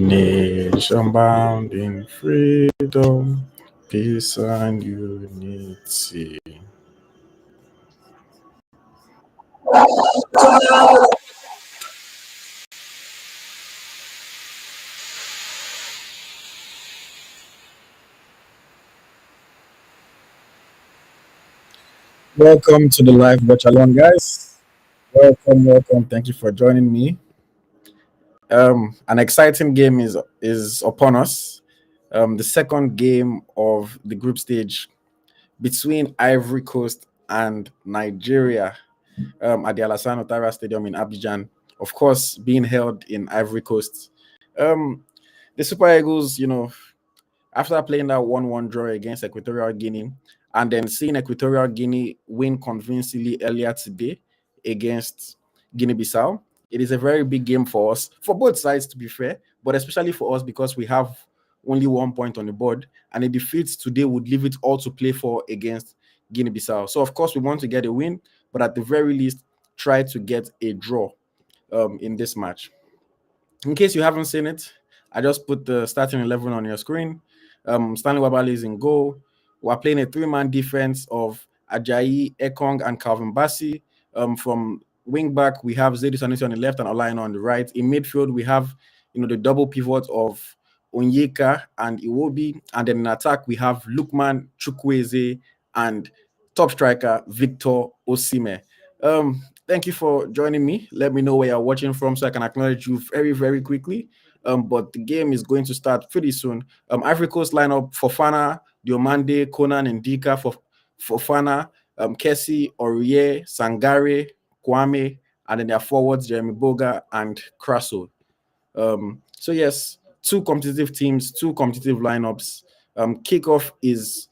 nation bound in freedom, peace, and unity. Welcome to the live WatchAlong, guys. Welcome. Thank you for joining me. An exciting game is upon us. The second game of the group stage between Ivory Coast and Nigeria at the Alassane Ouattara Stadium in Abidjan. Of course, being held in Ivory Coast. Um, the Super Eagles, after playing that 1-1 draw against Equatorial Guinea and then seeing Equatorial Guinea win convincingly earlier today against Guinea-Bissau, it is a very big game for us, for both sides to be fair, but especially for us because we have only 1 point on the board, and a defeat today would leave it all to play for against Guinea-Bissau. So of course we want to get a win, but at the very least try to get a draw in this match. In case you haven't seen it, I just put the starting 11 on your screen. Stanley Wabale is in goal. We're playing a three-man defense of Ajayi, Ekong, and Calvin Bassey. From wing back, we have Zaidu Sanusi on the left and Olayin on the right. In midfield, we have the double pivot of Onyeka and Iwobi. And then in attack, we have Lukman, Chukwueze, and top striker Victor Osimhen. Thank you for joining me. Let me know where you're watching from so I can acknowledge you very, very quickly. But the game is going to start pretty soon. Ivory Coast lineup: Fofana, Diomande, Conan, and Dika for Fofana, Kessie, Aurier, Sangare, Kwame, and then their forwards, Jeremy Boga and Crasso. So yes, two competitive teams, two competitive lineups. Kickoff is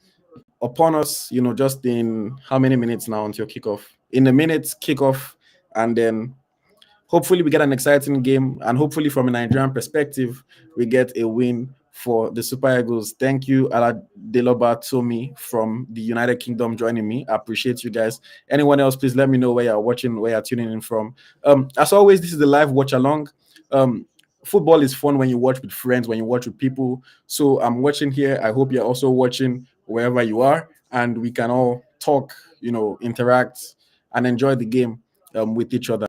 upon us, just in how many minutes now until kickoff? In a minute, kickoff, and then hopefully we get an exciting game, and hopefully from a Nigerian perspective, we get a win for the Super Eagles. Thank you, Aladeloba Tomi from the United Kingdom joining me. I appreciate you guys. Anyone else, please let me know where you're watching, where you're tuning in from. As always, this is the live watch along. Football is fun when you watch with friends, when you watch with people. So I'm watching here. I hope you're also watching wherever you are, and we can all talk, interact, and enjoy the game with each other.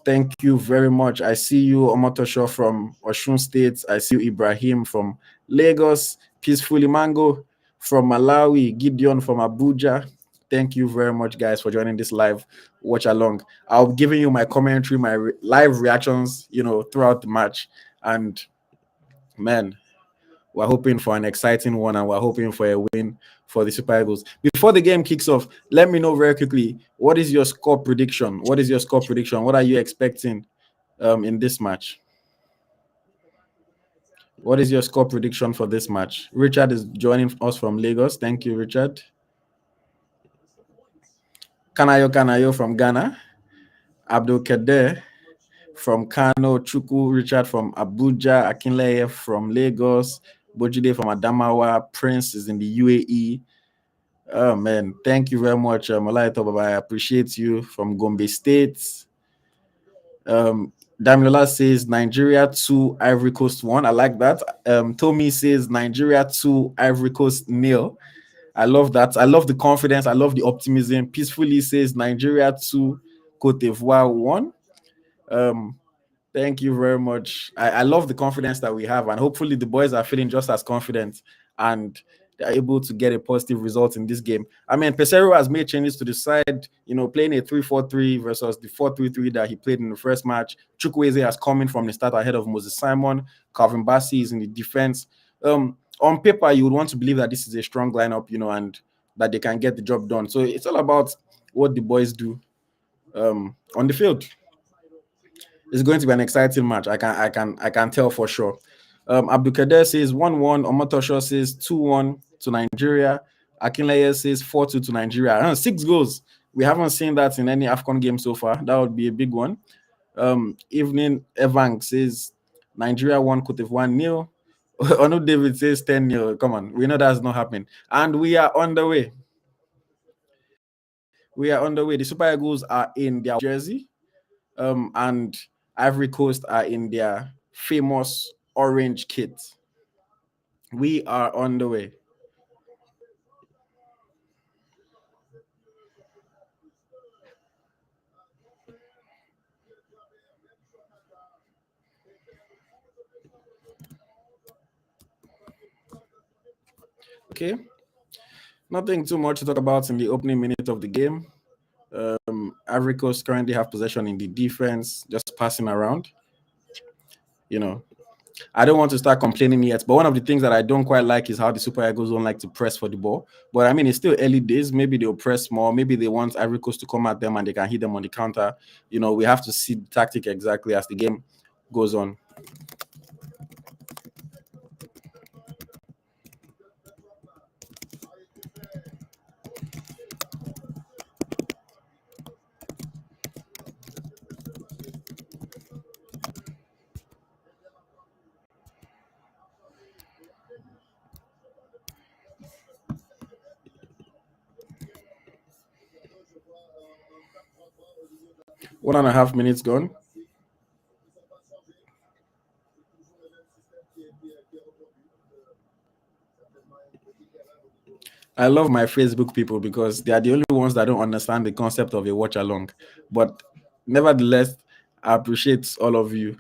Thank you very much. I see you, Omotosho from Osun State. I see you, Ibrahim from Lagos, Peacefully Mango from Malawi, Gideon from Abuja. Thank you very much, guys, for joining this live watch along. I'll be giving you my commentary, my live reactions, throughout the match. And man, we're hoping for an exciting one, and we're hoping for a win for the Super Eagles. Before the game kicks off, let me know very quickly, what is your score prediction? What are you expecting in this match? What is your score prediction for this match? Richard is joining us from Lagos. Thank you, Richard. Kanayo from Ghana. Abdul Kader from Kano. Chuku Richard from Abuja. Akinleye from Lagos. Bojide from Adamawa. Prince is in the UAE. Oh man, thank you very much, Malaito Baba. I appreciate you from Gombe State. Damilola says Nigeria 2, Ivory Coast 1. I like that. Tommy says Nigeria 2, Ivory Coast 0. I love that. I love the confidence. I love the optimism. Peacefully says Nigeria 2, Cote d'Ivoire 1. Thank you very much. I love the confidence that we have, and hopefully the boys are feeling just as confident and they're able to get a positive result in this game. I mean, Pesero has made changes to the side, playing a 3-4-3 versus the 4-3-3 that he played in the first match. Chukwueze has come in from the start ahead of Moses Simon. Calvin Bassey is in the defense. On paper, you would want to believe that this is a strong lineup, and that they can get the job done. So it's all about what the boys do on the field. It's going to be an exciting match. I can tell for sure. Abdulkader says 1-1. Omotosho says 2-1 to Nigeria. Akinleye says 4-2 to Nigeria. 6 goals. We haven't seen that in any AFCON game so far. That would be a big one. Evening Evans says Nigeria 1, Cote d'Ivoire 0. Onu David says 10-0. Come on, we know that's not happening. And we are on the way. The Super Eagles are in their jersey. And Ivory Coast are in their famous orange kit. We are on the way. Okay. Nothing too much to talk about in the opening minute of the game. Ivory Coast currently have possession in the defense, just passing around. You know, I don't want to start complaining yet, but one of the things that I don't quite like is how the Super Eagles don't like to press for the ball. But I mean, it's still early days. Maybe they'll press more. Maybe they want Ivory Coast to come at them and they can hit them on the counter. We have to see the tactic exactly as the game goes on. One and a half minutes gone. I love my Facebook people because they are the only ones that don't understand the concept of a watch along. But nevertheless, I appreciate all of you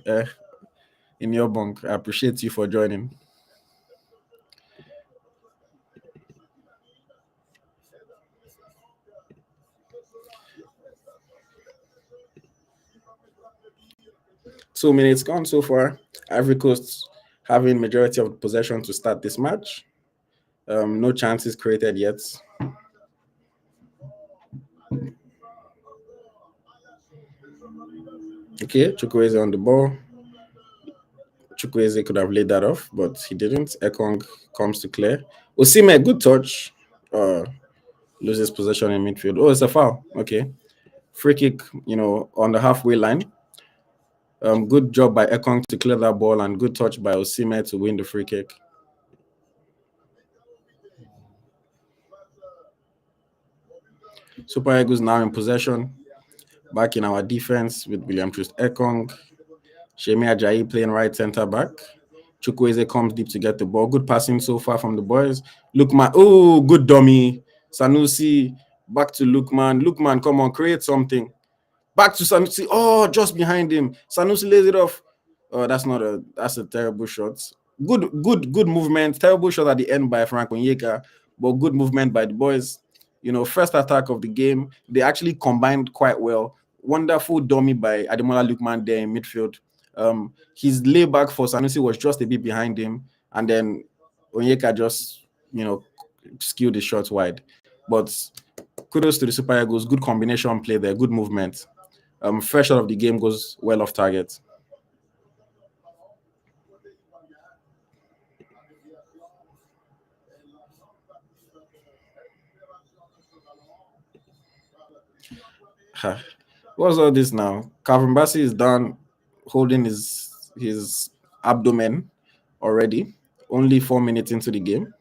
in your bunk. I appreciate you for joining. Two minutes gone so far. Ivory Coast having majority of possession to start this match. No chances created yet. Okay, Chukwueze on the ball. Chukwueze could have laid that off, but he didn't. Ekong comes to clear. Osime, good touch. Loses possession in midfield. Oh, it's a foul. Okay. Free kick, on the halfway line. Good job by Ekong to clear that ball and good touch by Osime to win the free kick. Super Eagles now in possession. Back in our defense with William Troost Ekong. Shemi Ajayi playing right center back. Chukwueze comes deep to get the ball. Good passing so far from the boys. Lukman, oh, good dummy. Sanusi, back to Lukman. Lukman, come on, create something. Back to Sanusi. Oh, just behind him. Sanusi lays it off. Oh, that's a terrible shot. Good movement. Terrible shot at the end by Frank Onyeka, but good movement by the boys. First attack of the game. They actually combined quite well. Wonderful dummy by Ademola Lukman there in midfield. His layback for Sanusi was just a bit behind him, and then Onyeka just skewed the shot wide. But kudos to the Super Eagles. Good combination play there. Good movement. First shot of the game goes well off target. What's all this now? Calvin Bassey is down, holding his abdomen already. Only 4 minutes into the game.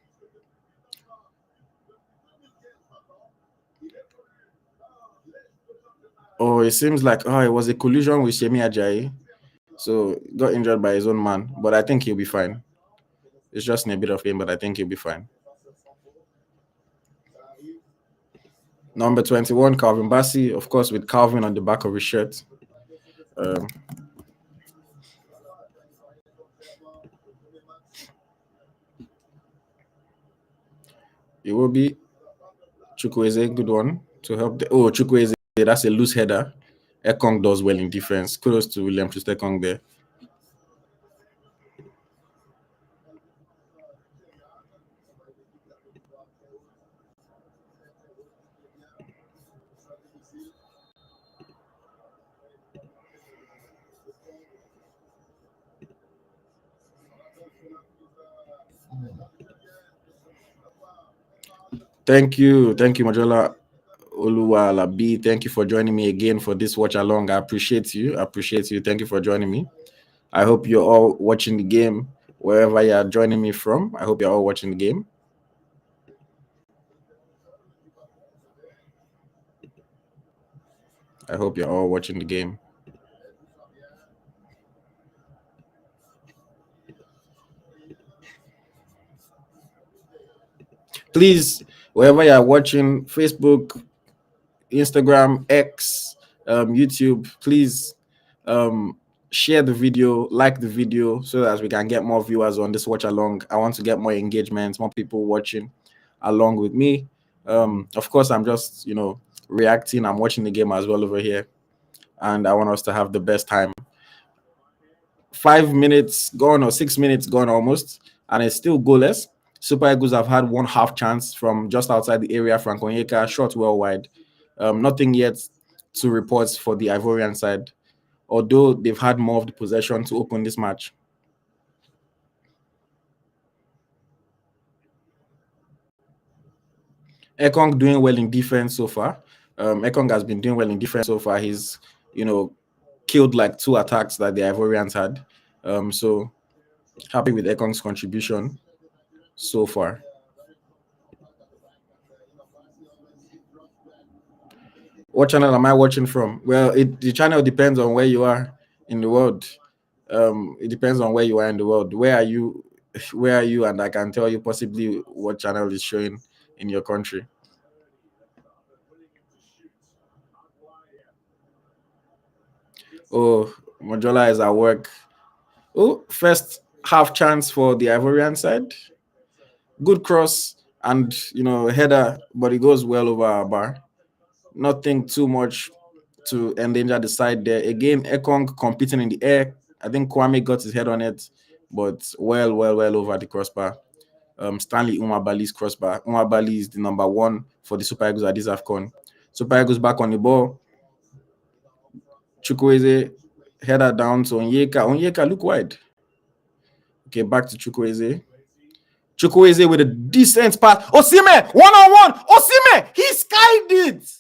Oh, it seems like it was a collision with Shemi Ajayi. So got injured by his own man, but I think he'll be fine. It's just in a bit of pain, but I think he'll be fine. Number 21, Calvin Bassey, of course, with Calvin on the back of his shirt. It will be Chukwueze, good one to help. Chukwueze, that's a loose header. Ekong does well in defense. Kudos to William Troost Ekong there. Thank you, Majola Oluwalabi. Thank you for joining me again for this watch along. I appreciate you. Thank you for joining me. I hope you're all watching the game wherever you are joining me from. I hope you're all watching the game. I hope you're all watching the game. Please, wherever you are watching, Facebook, Instagram, X, YouTube, please share the video, like the video, so that we can get more viewers on this watch along. I want to get more engagement, more people watching along with me. Of course, I'm just reacting. I'm watching the game as well over here, and I want us to have the best time. 5 minutes gone or 6 minutes gone almost, and it's still goalless. Super Eagles have had one half chance from just outside the area. Frank Onyeka shot well wide. Nothing yet to report for the Ivorian side, although they've had more of the possession to open this match. Ekong doing well in defense so far. Ekong has been doing well in defense so far. He's, killed like 2 attacks that the Ivorians had. So happy with Ekong's contribution so far. What channel am I watching from? Well, the channel depends on where you are in the world. It depends on where you are in the world. Where are you? Where are you? And I can tell you possibly what channel is showing in your country. Oh, Mojola is at work. Oh, first half chance for the Ivorian side. Good cross and header, but it goes well over our bar. Nothing too much to endanger the side there. Again, Ekong competing in the air. I think Kwame got his head on it, but well over the crossbar. Stanley Umabali's crossbar. Umabali is the number 1 for the Super Eagles at this AFCON. Super Eagles back on the ball. Chukwueze header down to Onyeka. Onyeka, look wide. Okay, back to Chukwueze. Chukwueze with a decent pass. Osimhen, 1-on-1. Osimhen, he skied it.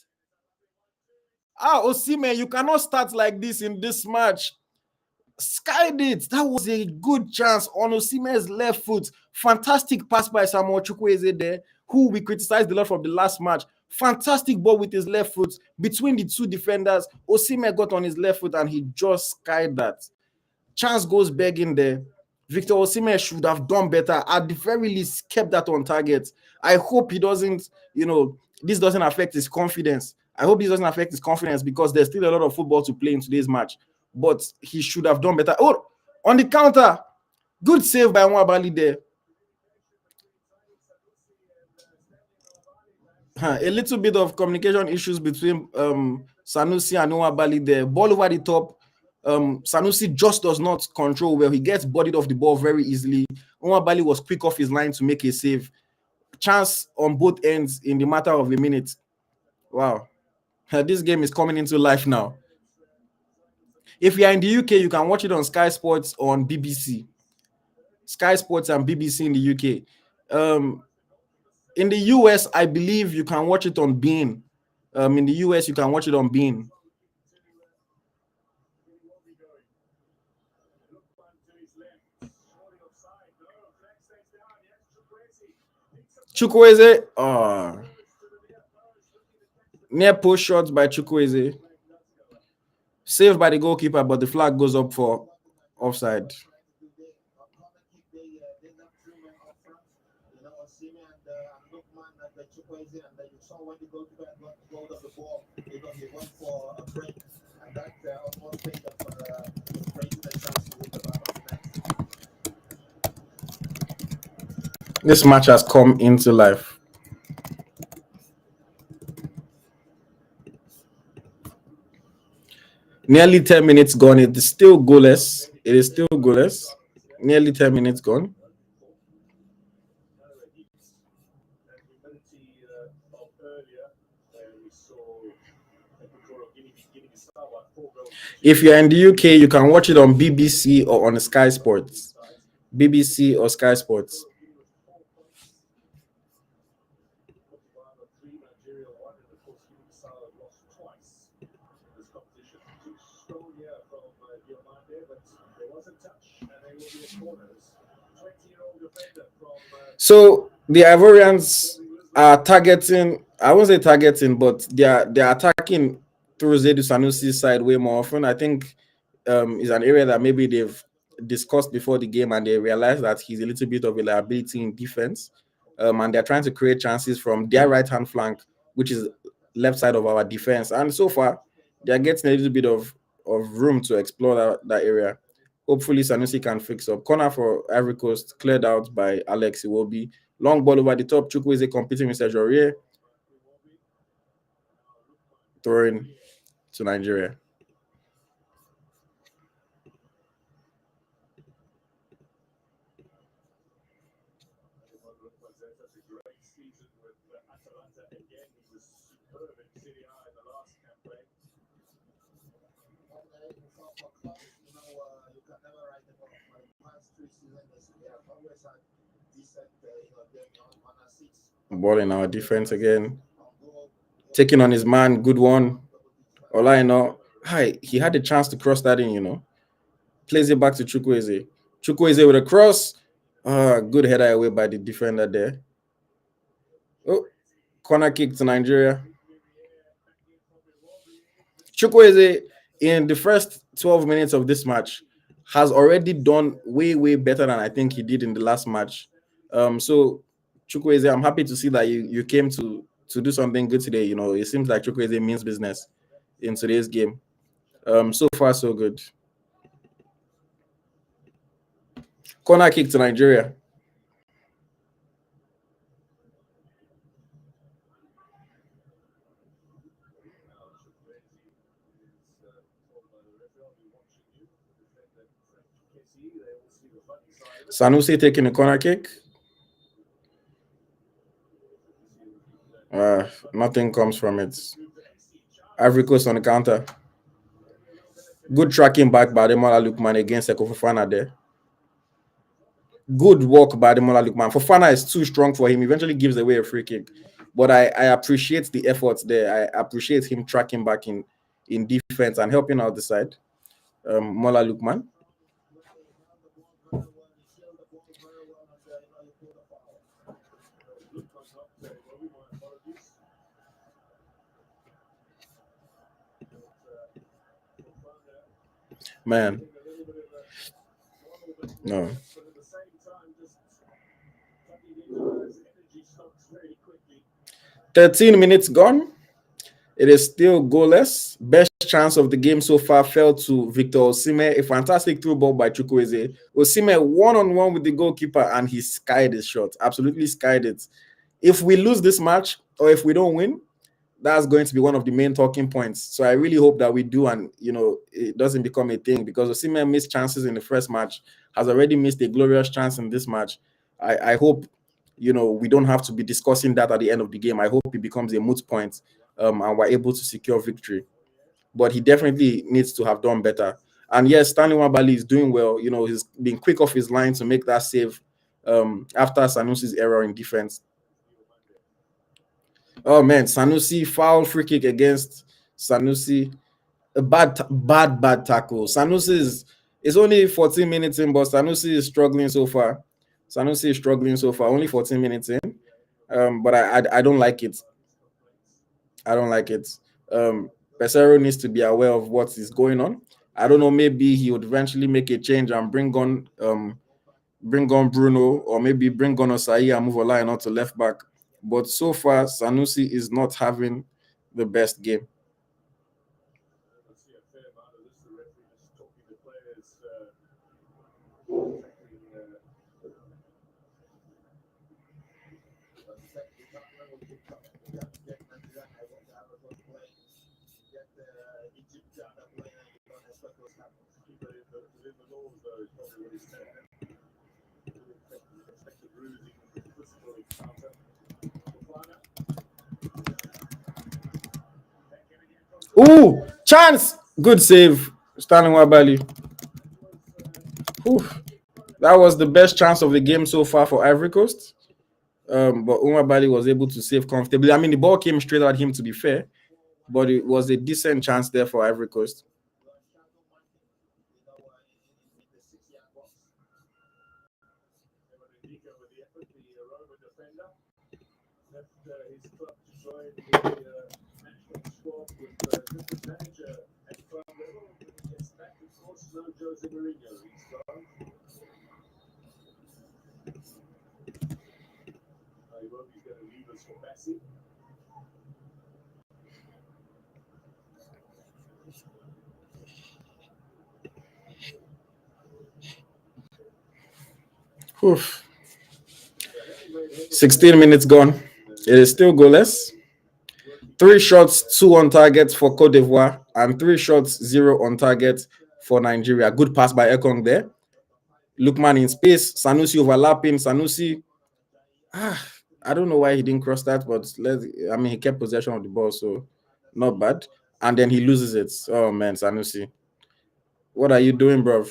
Osimhen, you cannot start like this in this match. Skied it. That was a good chance on Osimhen's left foot. Fantastic pass by Samuel Chukwueze there, who we criticized a lot from the last match. Fantastic ball with his left foot between the 2 defenders. Osimhen got on his left foot and he just skied that. Chance goes begging there. Victor Osimhen should have done better. At the very least, kept that on target. I hope he doesn't, this doesn't affect his confidence. I hope this doesn't affect his confidence because there's still a lot of football to play in today's match. But he should have done better. Oh, on the counter, good save by Nwabali there. A little bit of communication issues between Sanusi and Nwabali there. Ball over the top. Sanusi just does not control well. He gets bodied off the ball very easily. Nwabali was quick off his line to make a save. Chance on both ends in the matter of a minute. Wow. This game is coming into life now. If you are in the UK, you can watch it on Sky Sports on BBC. Sky Sports and BBC in the UK. In the US, I believe you can watch it on Bein. In the US, you can watch it on Bein. Chukwueze, near post shots by Chukwueze. Saved by the goalkeeper, but the flag goes up for offside. This match has come into life. Nearly 10 minutes gone. It is still goalless. Nearly 10 minutes gone. If you're in the UK, you can watch it on BBC or on Sky Sports. BBC or Sky Sports. So the Ivorians are targeting, I won't say targeting, but they're attacking through Zedu Sanusi's side way more often. I think is an area that maybe they've discussed before the game and they realize that he's a little bit of a liability in defense. and they're trying to create chances from their right hand flank, which is left side of our defense. And so far, they're getting a little bit of room to explore that area. Hopefully, Sanusi can fix up. Corner for Ivory Coast, cleared out by Alex Iwobi. Long ball over the top. Chukwueze competing with Sergio Aurier. Throwing to Nigeria. Ball in our defense again. Taking on his man, good one. Olaino, hi, he had a chance to cross that in, Plays it back to Chukwueze. Chukwueze with a cross. Good header away by the defender there. Oh, corner kick to Nigeria. Chukwueze, in the first 12 minutes of this match, has already done way, way better than I think he did in the last match. So, Chukwueze, I'm happy to see that you came to do something good today. It seems like Chukwueze means business in today's game. So far, so good. Corner kick to Nigeria. Sanusi taking a corner kick. Nothing comes from it. Ivory Coast on the counter. Good tracking back by Ademola Lookman against Seko Fofana there. Good work by Ademola Lookman. Fofana is too strong for him. Eventually gives away a free kick. But I appreciate the efforts there. I appreciate him tracking back in defense and helping out the side. Mola Lookman. Man. No. 13 minutes gone. It is still goalless. Best chance of the game so far fell to Victor Osimhen. A fantastic through ball by Chukwueze. Osimhen one-on-one with the goalkeeper and he skied his shot. Absolutely skied it. If we lose this match or if we don't win, that's going to be one of the main talking points. So I really hope that we do and, it doesn't become a thing because Osimhen missed chances in the first match, has already missed a glorious chance in this match. I hope, we don't have to be discussing that at the end of the game. I hope it becomes a moot point and we're able to secure victory. But he definitely needs to have done better. And yes, Stanley Nwabali is doing well. He's been quick off his line to make that save after Sanusi's error in defense. Oh man, Sanusi foul free kick against Sanusi. A bad tackle. Sanusi it's only 14 minutes in, but Sanusi is struggling so far. Only 14 minutes in. But I don't like it. I don't like it. Pesero needs to be aware of what is going on. I don't know, maybe he would eventually make a change and bring on Bruno, or maybe bring on Osai and move a line on to left back. But so far, Sanusi is not having the best game. Ooh, chance! Good save, Stanley Nwabali. That was the best chance of the game so far for Ivory Coast. But Nwabali was able to save comfortably. I mean, the ball came straight at him, to be fair, but it was a decent chance there for Ivory Coast. Oof. 16 minutes gone. It is still goalless. 3 shots, 2 on target for Cote d'Ivoire, and 3 shots, 0 on target for Nigeria. Good pass by Ekong there. Lookman in space. Sanusi overlapping. Sanusi. I don't know why he didn't cross that, but he kept possession of the ball, so not bad. And then he loses it. Oh man, Sanusi. What are you doing, bro?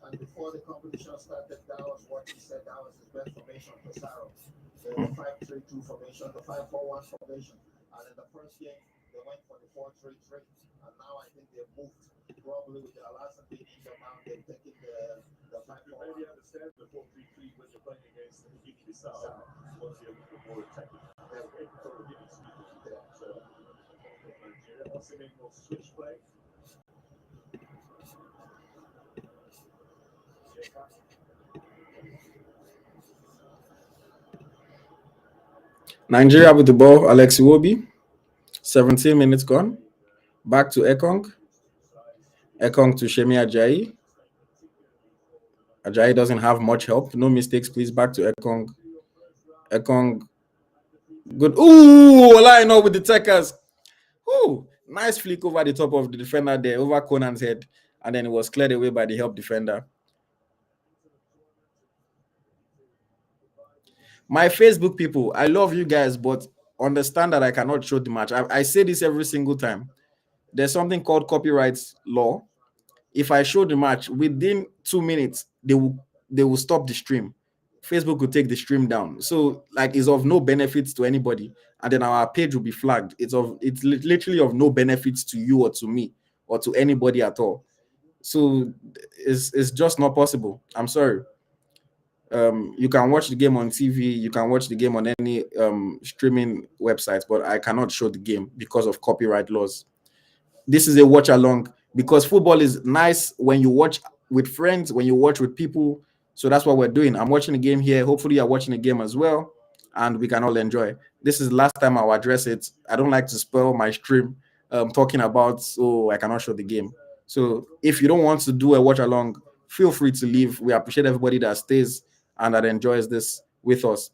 And before the competition started, that was what he said. That was his best formation for Saro. The 5-3-2 formation, the 5-4-1 formation. And in the first game, they went for the 4-3-3. And now I think they've moved. Probably with the Alassane being injured now, they've taken the 5-4-1. You maybe understand the 4-3-3 when you're playing against Guinea-Bissau. You want to be a little more technical. So, Nigeria, Osimhen will switch play. Nigeria with the ball, Alex Iwobi. 17 minutes gone. Back to Ekong. Ekong to Shemi Ajayi. Ajayi doesn't have much help. No mistakes, please. Back to Ekong. Ekong. Good. Ooh, line up with the takers. Ooh, nice flick over the top of the defender there, over Conan's head. And then it was cleared away by the help defender. My Facebook people, I love you guys, but understand that I cannot show the match. I say this every single time. There's something called copyright law. If I show the match within 2 minutes, they will stop the stream. Facebook will take the stream down. So like it's of no benefits to anybody, and then our page will be flagged. It's literally of no benefits to you or to me or to anybody at all. So it's just not possible. I'm sorry. You can watch the game on TV, you can watch the game on any streaming websites, but I cannot show the game because of copyright laws. This is a watch along, because football is nice when you watch with friends, when you watch with people. So that's what we're doing. I'm watching the game here. Hopefully you're watching the game as well, and we can all enjoy. This is the last time I'll address it. I don't like to spoil my stream talking about, I cannot show the game. So if you don't want to do a watch along, feel free to leave. We appreciate everybody that stays and that enjoys this with us.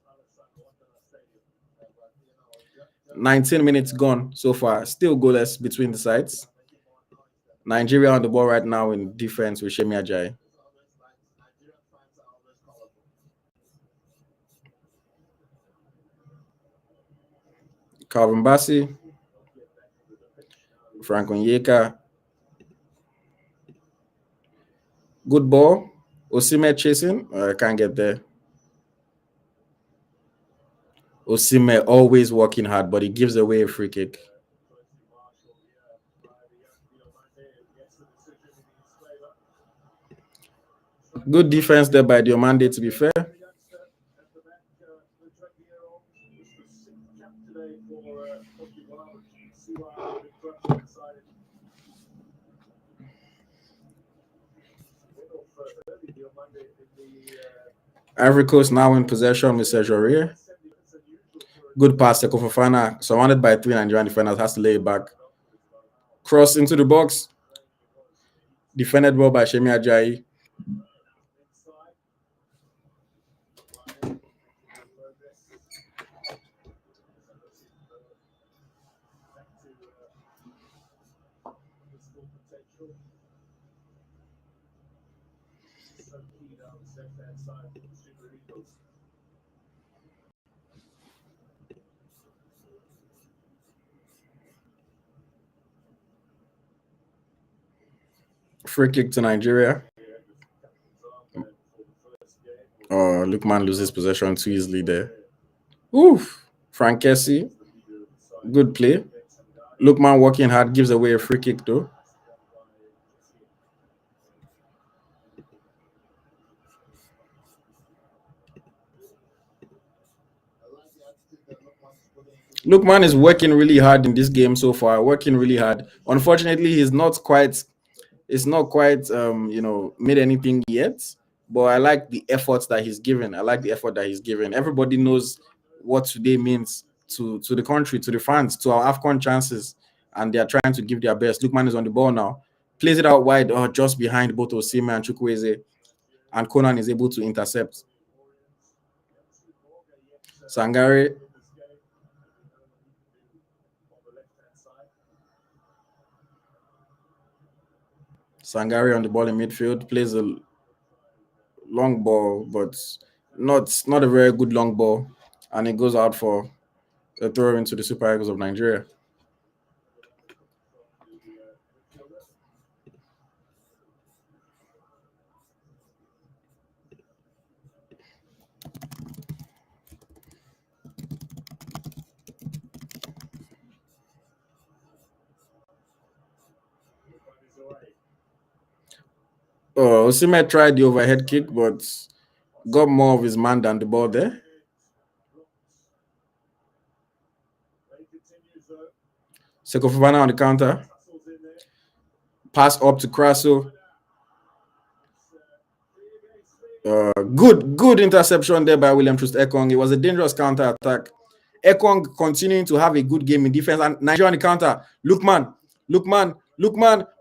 19 minutes gone so far. Still goalless between the sides. Nigeria on the ball right now in defense with Shemi Ajayi. Calvin Bassey. Frank Onyeka. Good ball. Osimhen chasing. I can't get there. Osimhen always working hard, but he gives away a free kick. Good defense there by Diomande, to be fair. Ivory Coast now in possession with Sergio. Good pass, Seko Fofana, surrounded by 3 Nigerian defenders, has to lay it back. Cross into the box. Defended well by Shemi Ajayi. Free kick to Nigeria. Oh, Lookman loses possession too easily there. Oof. Frank Kessie. Good play. Lookman working hard gives away a free kick though. Lookman is working really hard in this game so far. Working really hard. Unfortunately, he's not quite. It's not quite made anything yet. But I like the efforts that he's given. I like the effort that he's given. Everybody knows what today means to the country, to the fans, to our AFCON chances, and they are trying to give their best. Lookman is on the ball now. Plays it out wide, just behind both Osimhen and Chukwueze, and Conan is able to intercept. Sangare. Sangare on the ball in midfield, plays a long ball, but not a very good long ball, and it goes out for a throw into the Super Eagles of Nigeria. Osimhen tried the overhead kick, but got more of his man than the ball there. Seko Fofana on the counter. Pass up to Crasso. Good interception there by William Troost Ekong. It was a dangerous counter attack. Ekong continuing to have a good game in defense, and Nigeria on the counter. Lookman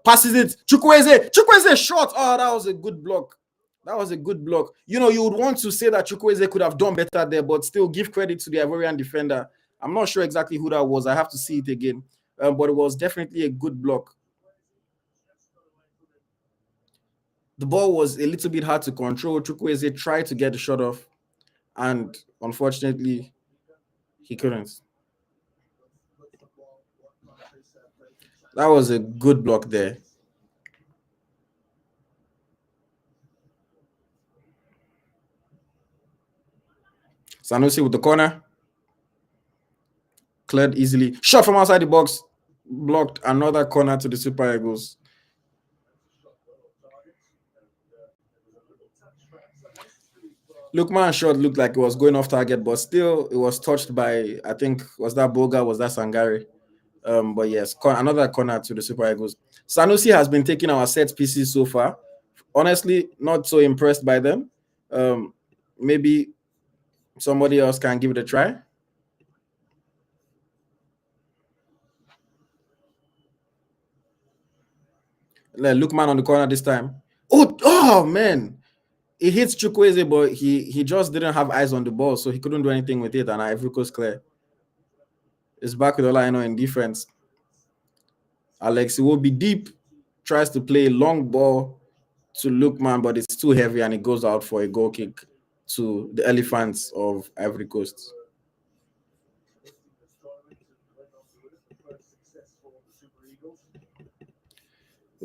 passes it. Chukwueze shot. Oh, that was a good block. You would want to say that Chukwueze could have done better there, but still give credit to the Ivorian defender. I'm not sure exactly who that was. I have to see it again. But it was definitely a good block. The ball was a little bit hard to control. Chukwueze tried to get the shot off, and unfortunately, he couldn't. That was a good block there. Sanusi with the corner. Cleared easily. Shot from outside the box. Blocked. Another corner to the Super Eagles. Lookman's shot looked like it was going off target, but still it was touched by, I think, was that Boga, was that Sangare? But yes, another corner to the Super Eagles. Sanusi has been taking our set pieces so far. Honestly, not so impressed by them. Maybe somebody else can give it a try. Lookman on the corner this time. Oh man. He hits Chukwueze, but he just didn't have eyes on the ball, so he couldn't do anything with it, and Ivory Coast clear. It's back with Olaino in defense. Alex Iwobi deep, tries to play a long ball to Lookman, but it's too heavy, and it goes out for a goal kick to the Elephants of Ivory Coast.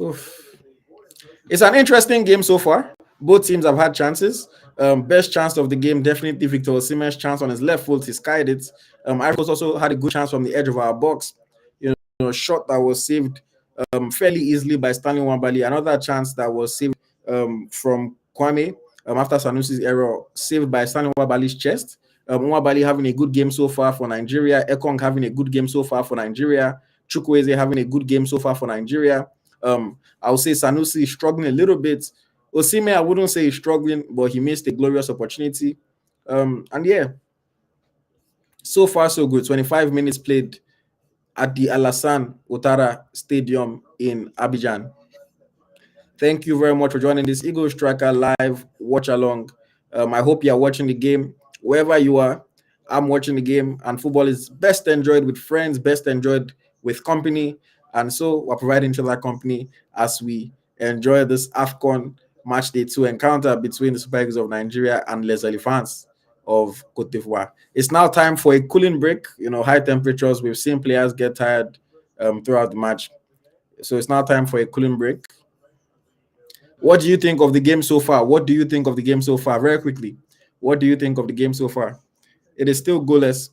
Oof. It's an interesting game so far. Both teams have had chances. Best chance of the game, definitely Victor Osimhen's chance on his left foot. He skied it. Ivory Coast also had a good chance from the edge of our box. Shot that was saved fairly easily by Stanley Nwabali. Another chance that was saved from Kwame after Sanusi's error, saved by Stanley Nwabali's chest. Nwabali having a good game so far for Nigeria. Ekong having a good game so far for Nigeria. Chukwueze having a good game so far for Nigeria. I would say Sanusi is struggling a little bit. Osimhen, I wouldn't say he's struggling, but he missed a glorious opportunity. And yeah, so far so good. 25 minutes played at the Alassane Ouattara Stadium in Abidjan. Thank you very much for joining this EaglesTracker live watch along. I hope you are watching the game wherever you are. I'm watching the game, and football is best enjoyed with friends, best enjoyed with company. And so we're providing each other company as we enjoy this AFCON match day 2 encounter between the Super Eagles of Nigeria and Les Elephants of Cote d'Ivoire. It's now time for a cooling break. High temperatures, we've seen players get tired throughout the match. So it's now time for a cooling break. What do you think of the game so far? Very quickly. What do you think of the game so far? It is still goalless.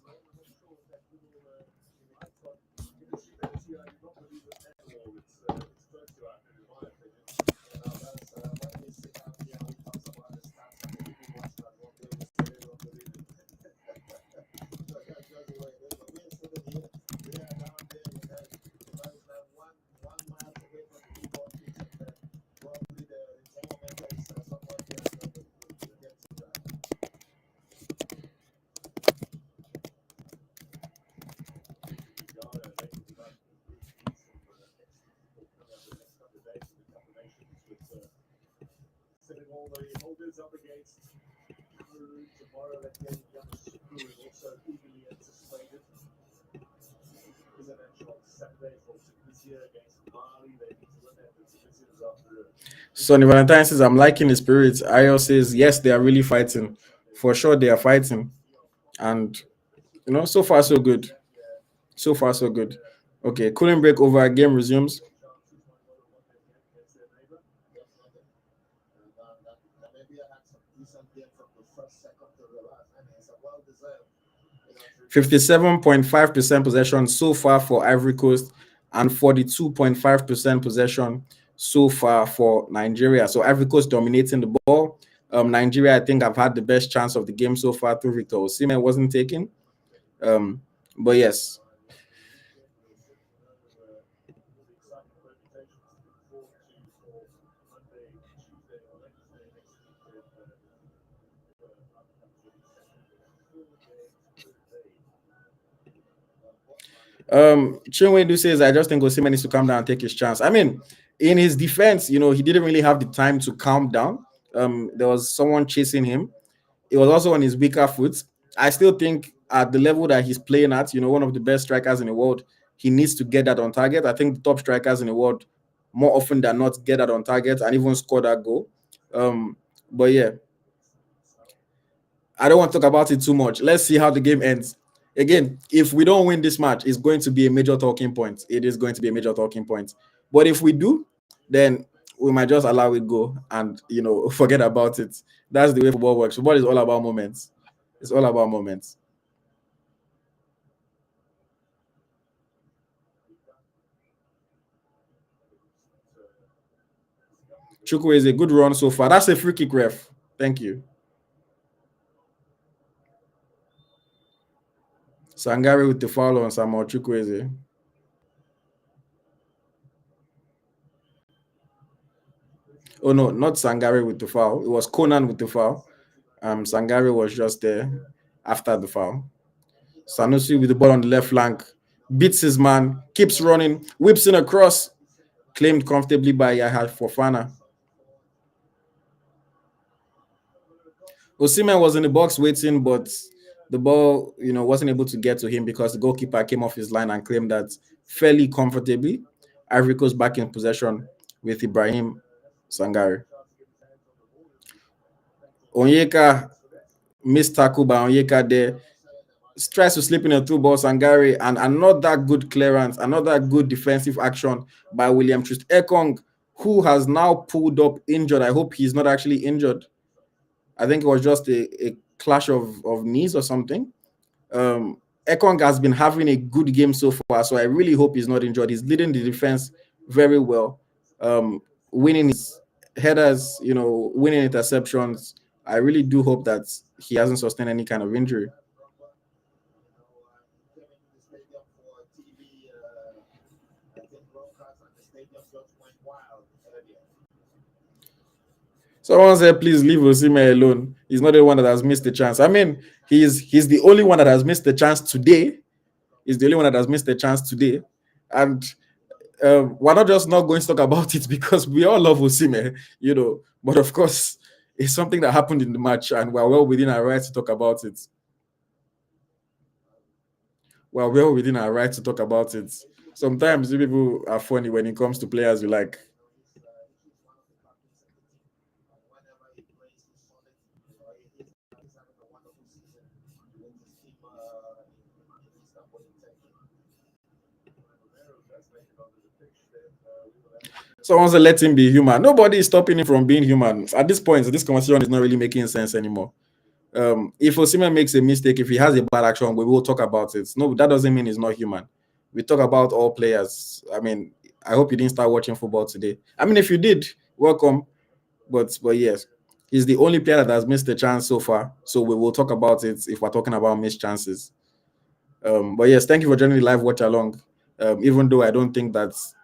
Sonny Valentine says, I'm liking the spirits. Ayo says, yes, they are really fighting. For sure, they are fighting. And, so far, so good. So far, so good. Okay, cooling break over. Game resumes. Namibia had some decent game from the first second to the last. I mean, it's a well-deserved. 57.5% possession so far for Ivory Coast and 42.5% possession so far for Nigeria. So Ivory Coast dominating the ball. Nigeria, I think, have had the best chance of the game so far through Victor Osimhen wasn't taken. But yes. Chinwendu says, I just think Osimhen needs to calm down and take his chance. I mean, in his defense, he didn't really have the time to calm down. There was someone chasing him. It was also on his weaker foot. I still think at the level that he's playing at, one of the best strikers in the world, he needs to get that on target. I think the top strikers in the world more often than not get that on target and even score that goal. But yeah, I don't want to talk about it too much. Let's see how the game ends. Again, if we don't win this match, it's going to be a major talking point. It is going to be a major talking point. But if we do, then we might just allow it go and forget about it. That's the way football works. Football is all about moments. It's all about moments. Chukwu is a good run so far. That's a free kick, ref. Thank you. Sangare with the foul on Samuel Chukwueze. Oh no, not Sangare with the foul. It was Conan with the foul. Sangare was just there after the foul. Sanusi with the ball on the left flank, beats his man, keeps running, whips in across, claimed comfortably by Yahya Fofana. Osimhen was in the box waiting, but the ball, wasn't able to get to him because the goalkeeper came off his line and claimed that fairly comfortably. Ivory Coast back in possession with Ibrahim Sangare. Onyeka missed tackle by Onyeka there. Tries to slip in a through ball, Sangare, and another good clearance, another good defensive action by William Troost Ekong, who has now pulled up injured. I hope he's not actually injured. I think it was just a clash of knees or something. Ekong has been having a good game so far, so I really hope he's not injured. He's leading the defense very well, winning his headers, winning interceptions. I really do hope that he hasn't sustained any kind of injury. Someone said, please leave Osimhen alone. He's not the one that has missed the chance. I mean, he's the only one that has missed the chance today. He's the only one that has missed the chance today. And we're not just not going to talk about it because we all love Osimhen, But of course, it's something that happened in the match and we're well within our right to talk about it. We're well within our right to talk about it. Sometimes people are funny when it comes to players you like. Someone said, let him be human. Nobody is stopping him from being human. At this point, this conversation is not really making sense anymore. If Osimhen makes a mistake, if he has a bad action, we will talk about it. No, that doesn't mean he's not human. We talk about all players. I mean, I hope you didn't start watching football today. I mean, if you did, welcome. But yes, he's the only player that has missed a chance so far. So we will talk about it if we're talking about missed chances. But yes, thank you for joining the live watch along. Even though I don't think that's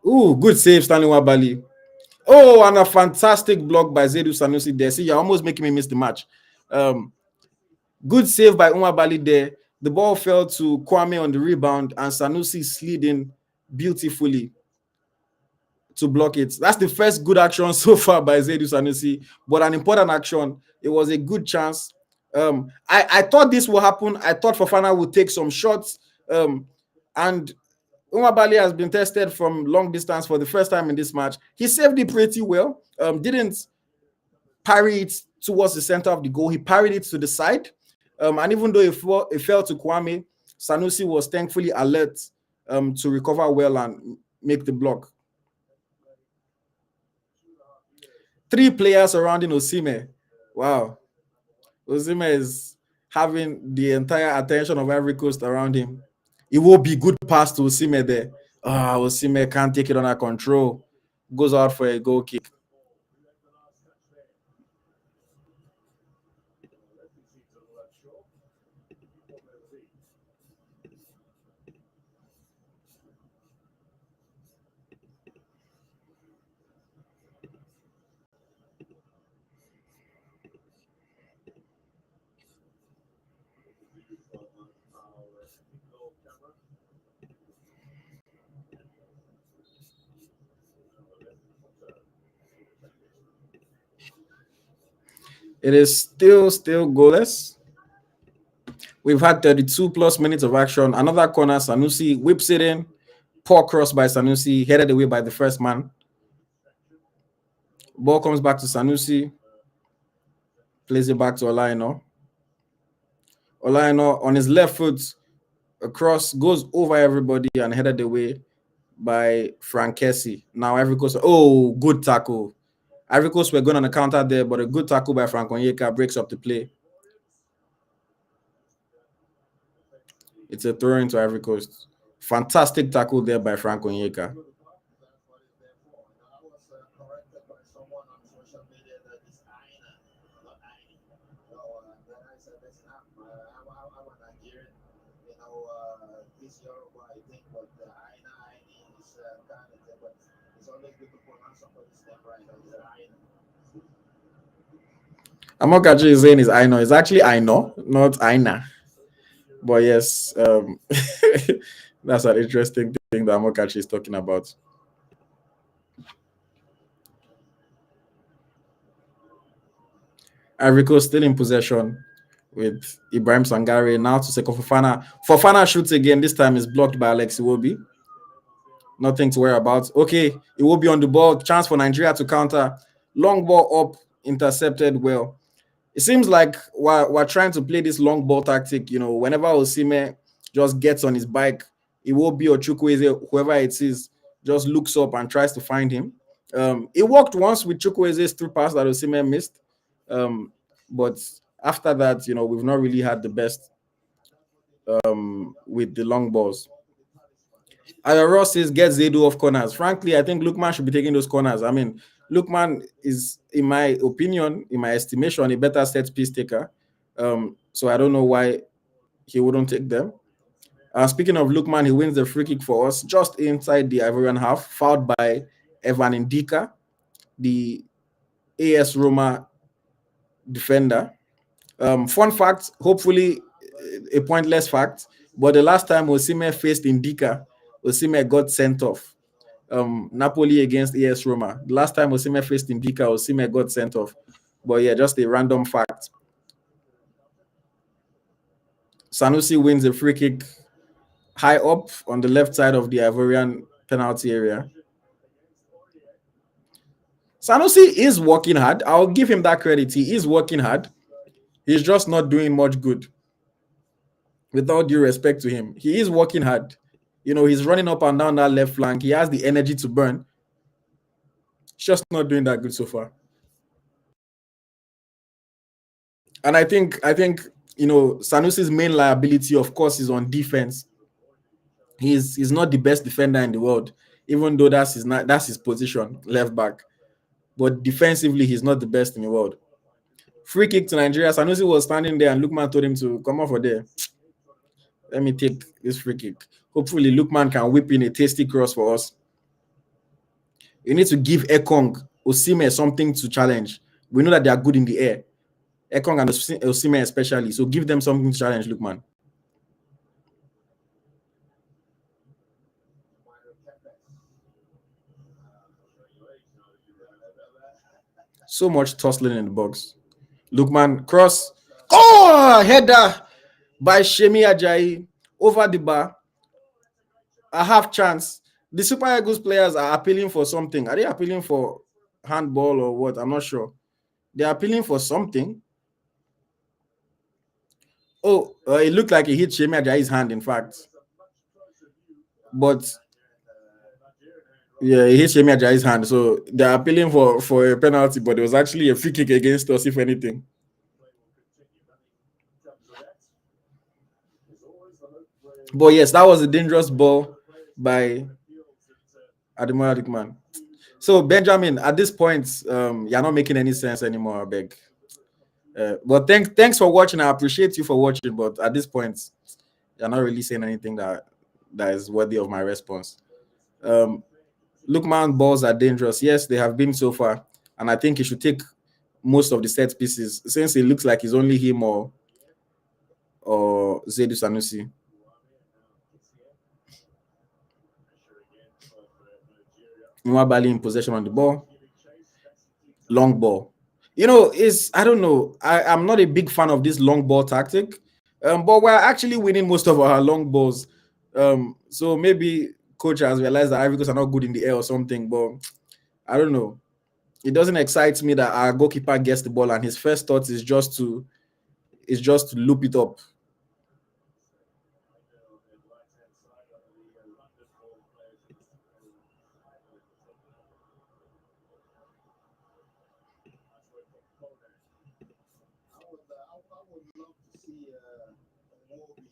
good save, Stanley Wabali. Oh, and a fantastic block by Zedu Sanusi there. See, you're almost making me miss the match. Good save by Nwabali there. The ball fell to Kwame on the rebound, and Sanusi slid in beautifully to block it. That's the first good action so far by Zaidu Sanusi, but an important action. It was a good chance. I thought this would happen. I thought Fofana would take some shots. And Umar Bali has been tested from long distance for the first time in this match. He saved it pretty well. Didn't parry it towards the center of the goal. He parried it to the side. And even though it fell to Kwame, Sanusi was thankfully alert to recover well and make the block. 3 players surrounding Osimhen. Wow. Osimhen is having the entire attention of Ivory Coast around him. It will be good pass to Osimhen there. Osimhen can't take it under control. Goes out for a goal kick. It is still goalless. We've had 32 plus minutes of action. Another corner, Sanusi whips it in. Poor cross by Sanusi, headed away by the first man. Ball comes back to Sanusi. Plays it back to Olaino. Olaino on his left foot, across, goes over everybody and headed away by Frankesi. Now Ivory Coast, good tackle. Ivory Coast were going on a counter there, but a good tackle by Frank Onyeka breaks up the play. It's a throw into Ivory Coast. Fantastic tackle there by Frank Onyeka. Amokachi is saying is Aino. It's actually Aino, not Aina. But yes, that's an interesting thing that Amokachi is talking about. Ivory Coast still in possession with Ibrahim Sangare. Now to Seko Fofana. Fofana shoots again. This time is blocked by Alex Iwobi. Nothing to worry about. Okay, Iwobi on the ball. Chance for Nigeria to counter. Long ball up, intercepted well. It seems like we're trying to play this long ball tactic. Whenever Osimhen just gets on his bike, Iwobi or Chukwueze, whoever it is, just looks up and tries to find him. It worked once with Chukwueze's through pass that Osimhen missed. But after that, we've not really had the best with the long balls. Ayoro says get Zaidu off corners. Frankly, I think Lookman should be taking those corners. I mean, Lookman is, in my opinion, in my estimation, a better set piece taker. So I don't know why he wouldn't take them. Speaking of Lookman, he wins the free kick for us just inside the Ivorian half, fouled by Evan Indika, the AS Roma defender. Fun fact, hopefully a pointless fact, but the last time Osimhen faced Indika, Osimhen got sent off. Napoli against AS Roma. The last time Osimhen faced Indika, Osimhen got sent off. But yeah, just a random fact. Sanusi wins a free kick high up on the left side of the Ivorian penalty area. Sanusi is working hard. I'll give him that credit. He is working hard. He's just not doing much good. With all due respect to him, he is working hard. He's running up and down that left flank. He has the energy to burn. He's just not doing that good so far. And I think Sanusi's main liability, of course, is on defense. He's not the best defender in the world, even though that's his position, left back. But defensively, he's not the best in the world. Free kick to Nigeria. Sanusi was standing there and Lookman told him to come off for there. Let me take this free kick. Hopefully, Lookman can whip in a tasty cross for us. You need to give Ekong, Osimhen something to challenge. We know that they are good in the air. Ekong and Osimhen especially. So give them something to challenge, Lookman. So much tussling in the box. Lookman cross. Oh, header by Shemi Ajayi over the bar. A half chance. The Super Eagles players are appealing for something. Are they appealing for handball or what? I'm not sure. They're appealing for something. Oh, it looked like he hit Shemi Ajayi's hand, in fact. But yeah, he hit Shemi Ajayi's hand. So they're appealing for a penalty, but it was actually a free kick against us, if anything. But yes, that was a dangerous ball by Ademola Lookman. So Benjamin, at this point, you're not making any sense anymore, I beg. But thanks for watching. I appreciate you for watching, but at this point, you're not really saying anything that is worthy of my response. Lookman balls are dangerous. Yes, they have been so far, and I think he should take most of the set pieces since it looks like it's only him or Zaidu Sanusi. Nwabali in possession on the ball. Long ball. I don't know. I'm not a big fan of this long ball tactic. But we're actually winning most of our long balls. So maybe coach has realized that Ivory Coast are not good in the air or something, but I don't know. It doesn't excite me that our goalkeeper gets the ball and his first thought is just to loop it up. I would love to see Iwobi,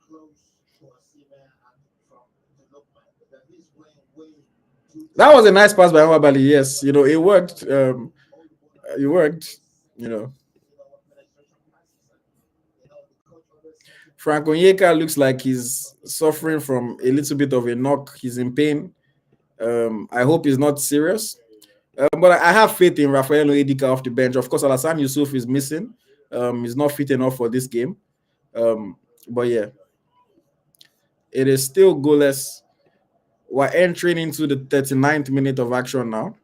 close to Osimhen and from to Lookman, because he's playing way too. That was a nice pass by Nwabali. Yes, it worked. It worked. Frank Onyeka looks like he's suffering from a little bit of a knock. He's in pain. I hope he's not serious. But I have faith in Rafael Oedika off the bench. Of course, Alassane Yusuf is missing. He's not fit enough for this game. But yeah, it is still goalless. We're entering into the 39th minute of action now.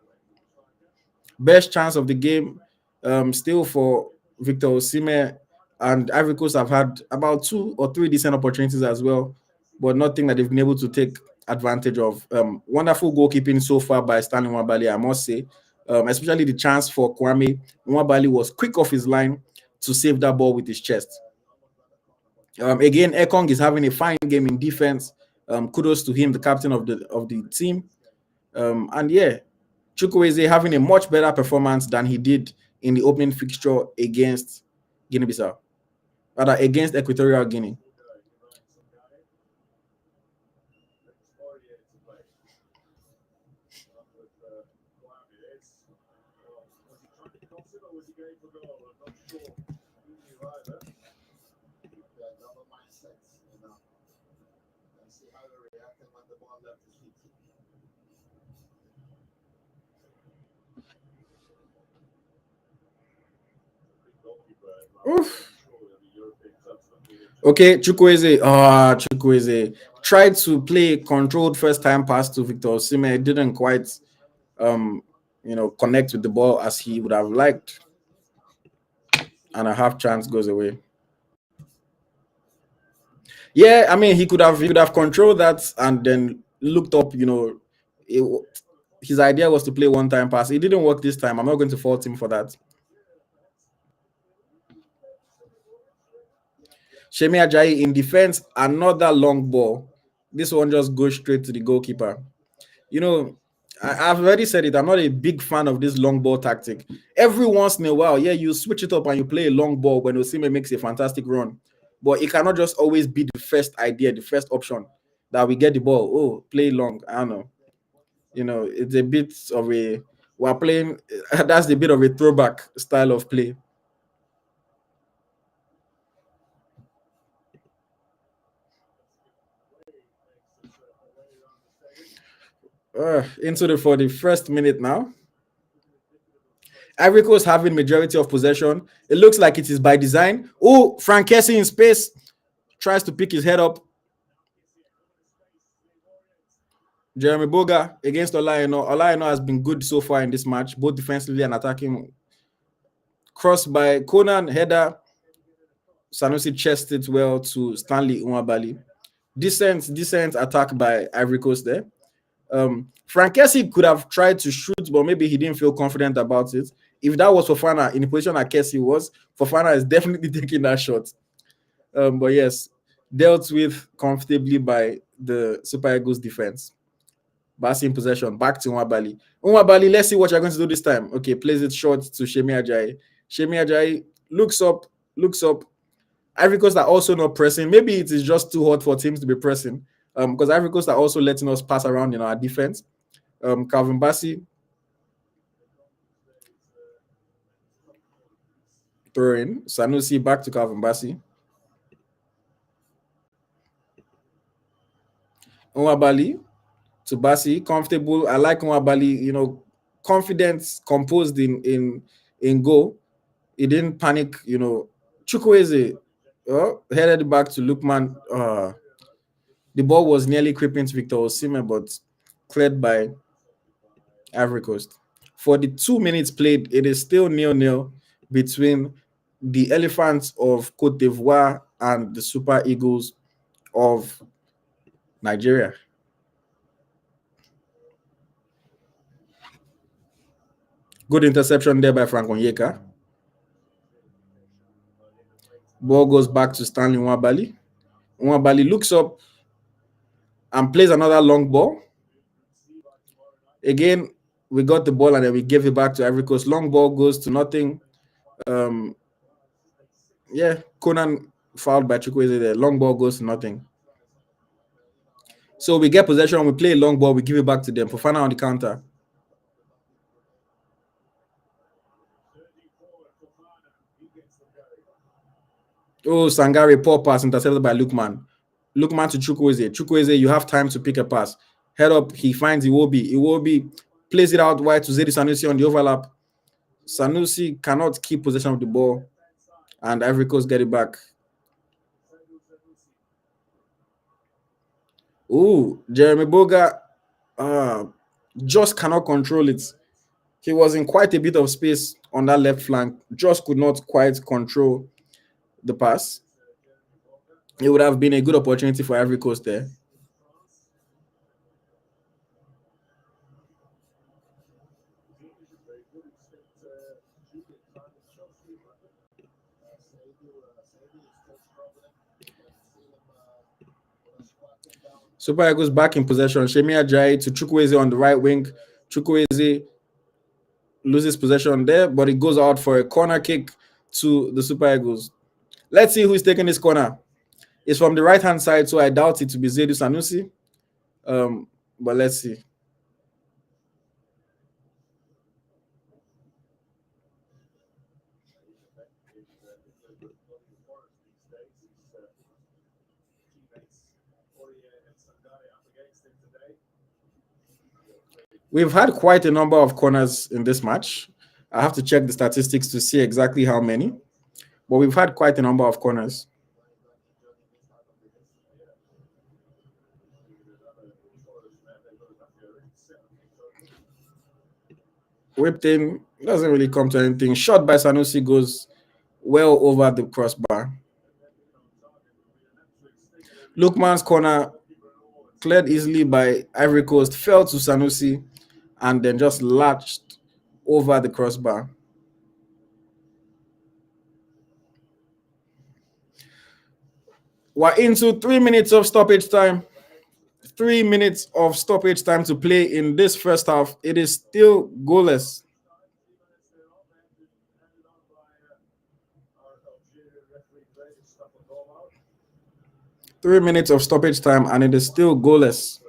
Best chance of the game, still for Victor Osimhen, and Ivory Coast have had about 2 or 3 decent opportunities as well, but nothing that they've been able to take advantage of. Wonderful goalkeeping so far by Stanley Nwabali, I must say. Especially the chance for Kwame. Nwabali was quick off his line to save that ball with his chest. Again, Ekong is having a fine game in defense. Kudos to him, the captain of the team. And yeah, Chukwueze having a much better performance than he did in the opening fixture against Guinea-Bissau, rather against Equatorial Guinea. Oof. Okay, Chukwueze tried to play controlled first time pass to Victor Osimhen. It didn't quite connect with the ball as he would have liked, and a half chance goes away. Yeah, I mean, he could have controlled that and then looked up. His idea was to play one time pass. It didn't work this time. I'm not going to fault him for that. Shemi Ajayi in defense, another long ball. This one just goes straight to the goalkeeper. I've already said it. I'm not a big fan of this long ball tactic. Every once in a while, yeah, you switch it up and you play a long ball when Osimhen makes a fantastic run. But it cannot just always be the first idea, the first option that we get the ball. Oh, play long. I don't know. It's a bit of we're playing. That's a bit of a throwback style of play. Into for the first minute now. Ivory Coast having majority of possession. It looks like it is by design. Oh, Frank Kessie in space tries to pick his head up. Jeremy Boga against Olaino. Olaino has been good so far in this match, both defensively and attacking. Crossed by Conan, header. Sanusi chested it well to Stanley Nwabali. Decent attack by Ivory Coast there. Frank could have tried to shoot, but maybe he didn't feel confident about it. If that was Fofana in the position that Kessie was, Fofana is definitely taking that shot. But yes, dealt with comfortably by the Super Eagles defense. Bassi in possession, back to Nwabali. Nwabali, let's see what you're going to do this time. Okay, plays it short to Shemi Ajayi. Shemi Ajayi looks up. Ivory Coast are also not pressing. Maybe it is just too hot for teams to be pressing. Because Ivory Coast are also letting us pass around in our defense. Calvin Bassi throw in. Sanusi back to Calvin Bassi. Nwabali to Bassi, comfortable. I like Nwabali, confident, composed in goal. He didn't panic, Chukwueze headed back to Lukman. The ball was nearly creeping to Victor Osimhen, but cleared by Ivory Coast. For the 2 minutes played, it is still 0-0 between the Elephants of Cote d'Ivoire and the Super Eagles of Nigeria. Good interception there by Frank Onyeka. Ball goes back to Stanley Nwabali. Nwabali looks up and plays another long ball. Again, we got the ball and then we gave it back to Ivory Coast. Long ball goes to nothing. Conan fouled by Chukwueze there. Long ball goes to nothing. So we get possession, we play a long ball, we give it back to them. Fofana on the counter. Oh, Sangare, poor pass intercepted by Lukman. Lukman to Chukwueze. Chukwueze, you have time to pick a pass. Head up, he finds Iwobi. Iwobi plays it out wide to Zedi Sanusi on the overlap. Sanusi cannot keep possession of the ball, and Ivory Coast get it back. Oh, Jeremy Boga just cannot control it. He was in quite a bit of space on that left flank, just could not quite control the pass. It would have been a good opportunity for Ivory Coast there. Super Eagles back in possession. Shemi Ajayi to Chukwueze on the right wing. Chukwueze loses possession there, but it goes out for a corner kick to the Super Eagles. Let's see who is taking this corner. It's from the right-hand side, so I doubt it to be Zedu Sanusi. But let's see. We've had quite a number of corners in this match. I have to check the statistics to see exactly how many, but we've had quite a number of corners. Whipped in, doesn't really come to anything. Shot by Sanusi goes well over the crossbar. Lukman's corner cleared easily by Ivory Coast, fell to Sanusi, and then just latched over the crossbar. We're into 3 minutes of stoppage time. 3 minutes of stoppage time to play in this first half. It is still goalless. Three minutes of stoppage time, and it is still goalless.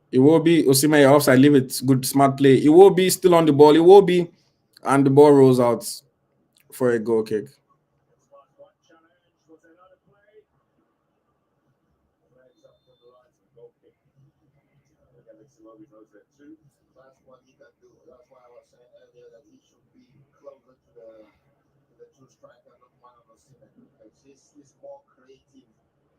It will be Osimhen offside. Leave it. Good, smart play. It will be still on the ball. It will be, and the ball rolls out for a goal kick. That's what he can do. That's why I was saying earlier that he should be closer to the two striker, not one of the cement. Because he's more creative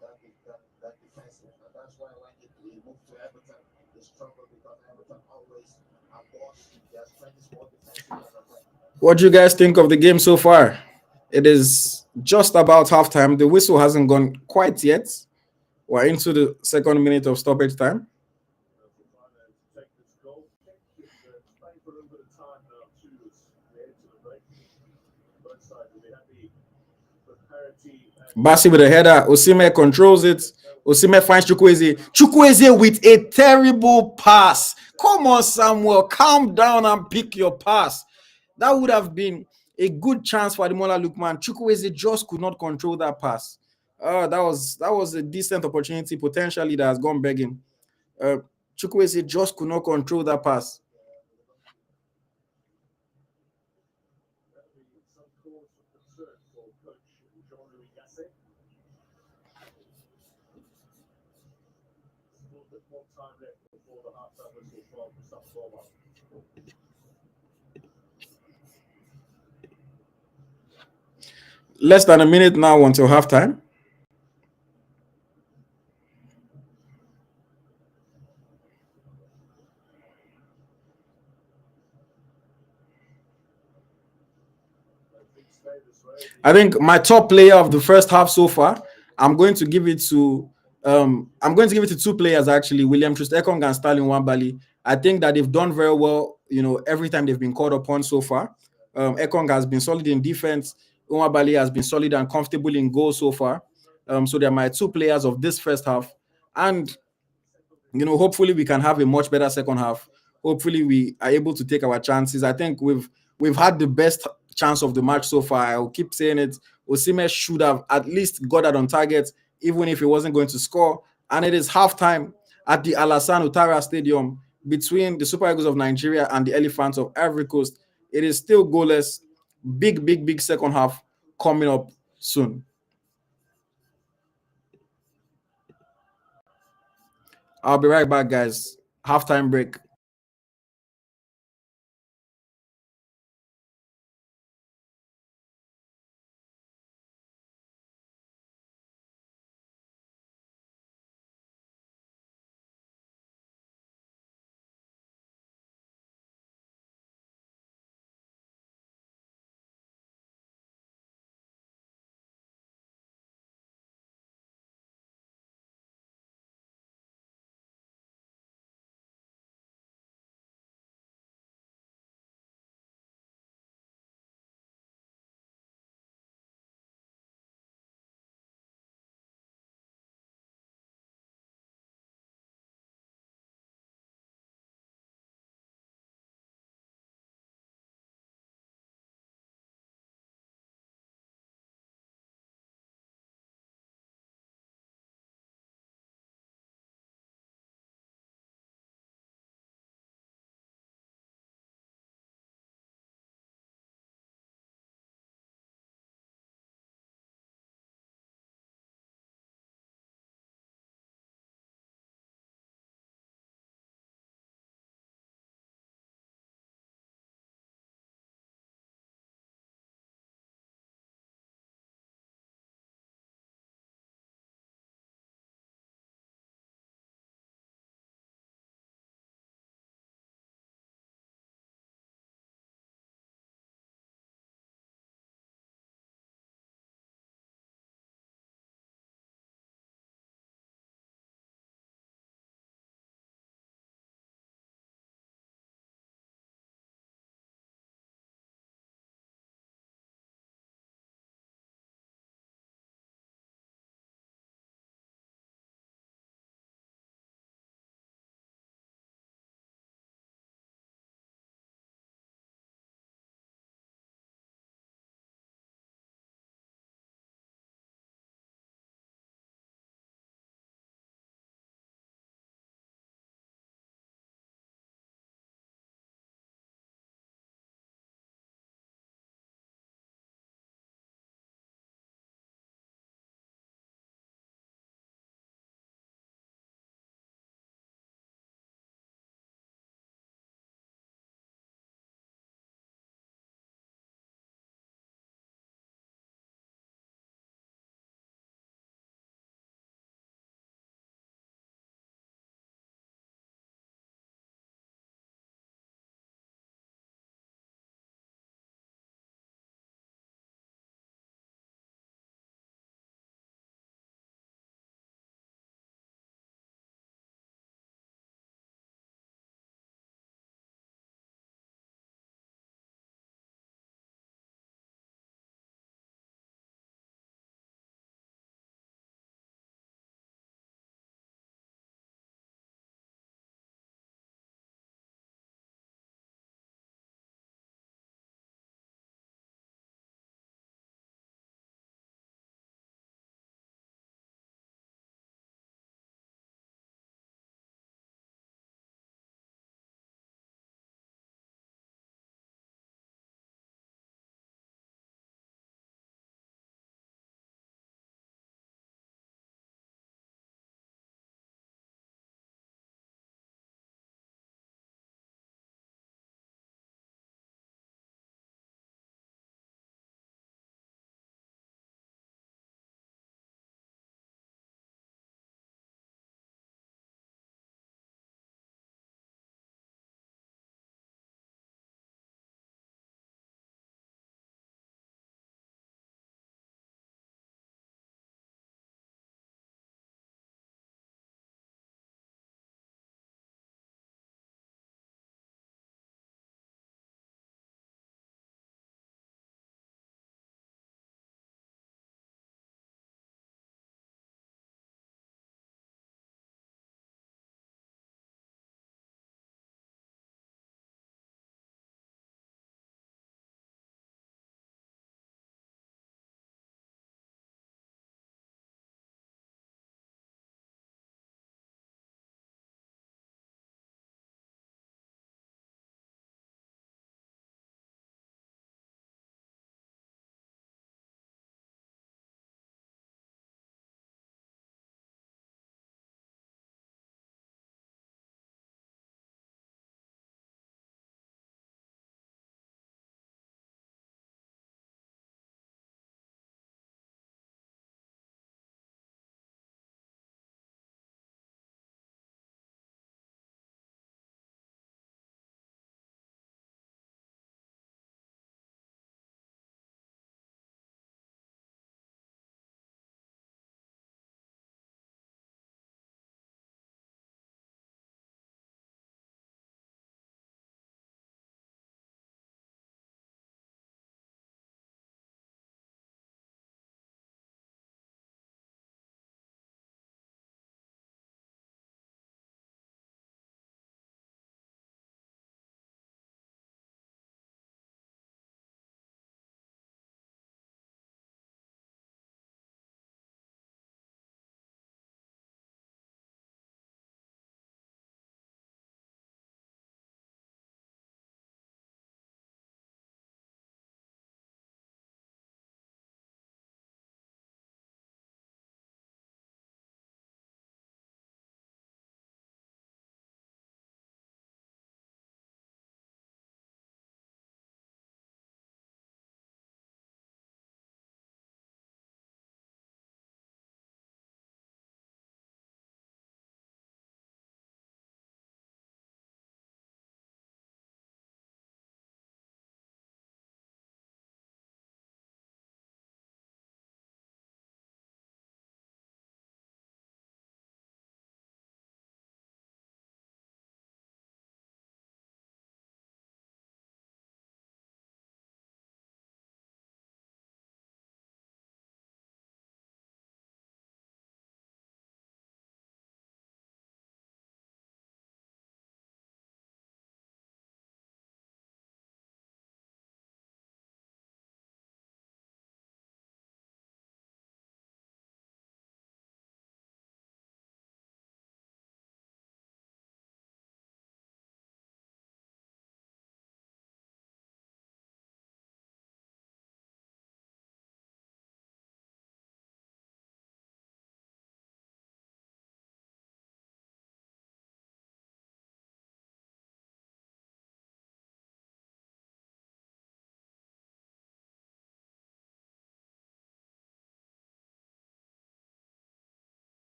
than defensive. And that's why when he moved to Everton, he struggled because Everton always are boss. Their strength is more defensive than attack. What do you guys think of the game so far? It is just about halftime. The whistle hasn't gone quite yet. We're into the second minute of stoppage time. Bassi with a header. Osimhen controls it. Osimhen finds Chukwueze. Chukwueze with a terrible pass. Come on, Samuel. Calm down and pick your pass. That would have been a good chance for Ademola Lookman. Chukwueze just could not control that pass. That was a decent opportunity potentially that has gone begging. Chukwueze just could not control that pass. Less than a minute now until halftime. I think my top player of the first half so far, I'm going to give it to two players actually, William Troost-Ekong and Sterling Wambali. I think that they've done very well, every time they've been called upon so far. Ekong has been solid in defense. Wambali has been solid and comfortable in goal so far. So they're my two players of this first half. And hopefully we can have a much better second half. Hopefully we are able to take our chances. I think we've had the best chance of the match so far. I'll keep saying it. Osimhen should have at least got that on target, even if he wasn't going to score. And it is halftime at the Alassane Ouattara Stadium between the Super Eagles of Nigeria and the Elephants of Ivory Coast. It is still goalless. Big, big, big second half coming up soon. I'll be right back, guys. Halftime break.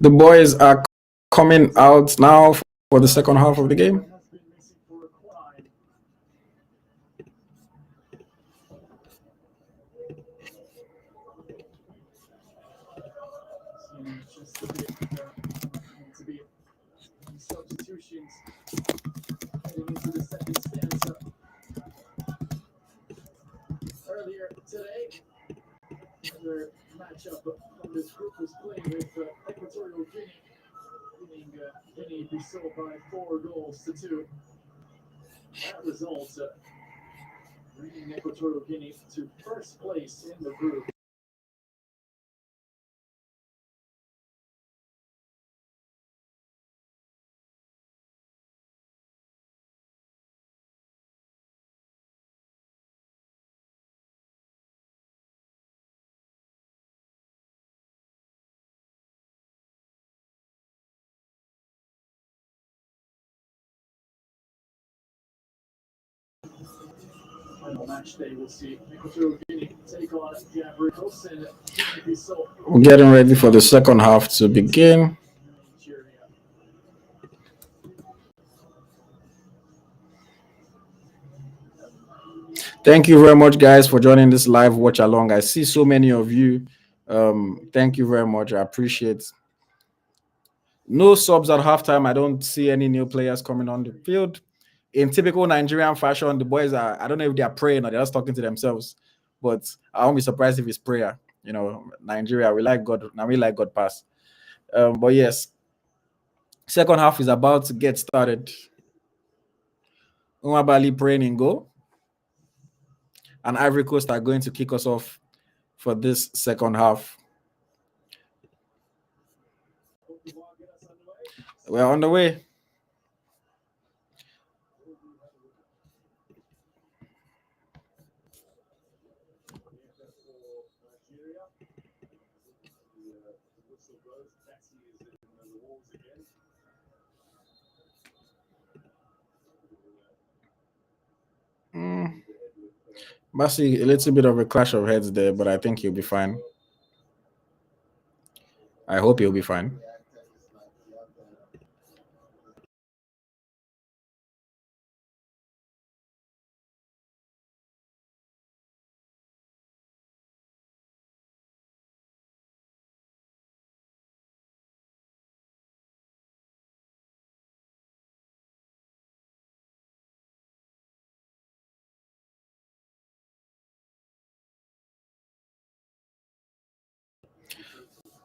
The boys are coming out now for the second half of the game. Substitutions heading into the second stanza. Earlier today, another matchup from this group was playing with Equatorial Guinea, winning Guinea-Bissau by 4-2. That result bringing Equatorial Guinea to first place in the group. Final match day, we'll see Equatorial Guinea take on the Ivory Coast and Guinea-Bissau. We're getting ready for the second half to begin. Thank you very much, guys, for joining this live watch along. I see so many of you. Thank you very much. I appreciate. No subs at halftime. I don't see any new players coming on the field. In typical Nigerian fashion, the boys are, I don't know if they are praying or they're just talking to themselves, but I won't be surprised if it's prayer. You know, Nigeria, we like God. Now we like God pass. But yes, second half is about to get started. Umabali praying in goal. And Ivory Coast are going to kick us off for this second half. We're on the way. Basi, a little bit of a clash of heads there, but I think he'll be fine. I hope he'll be fine.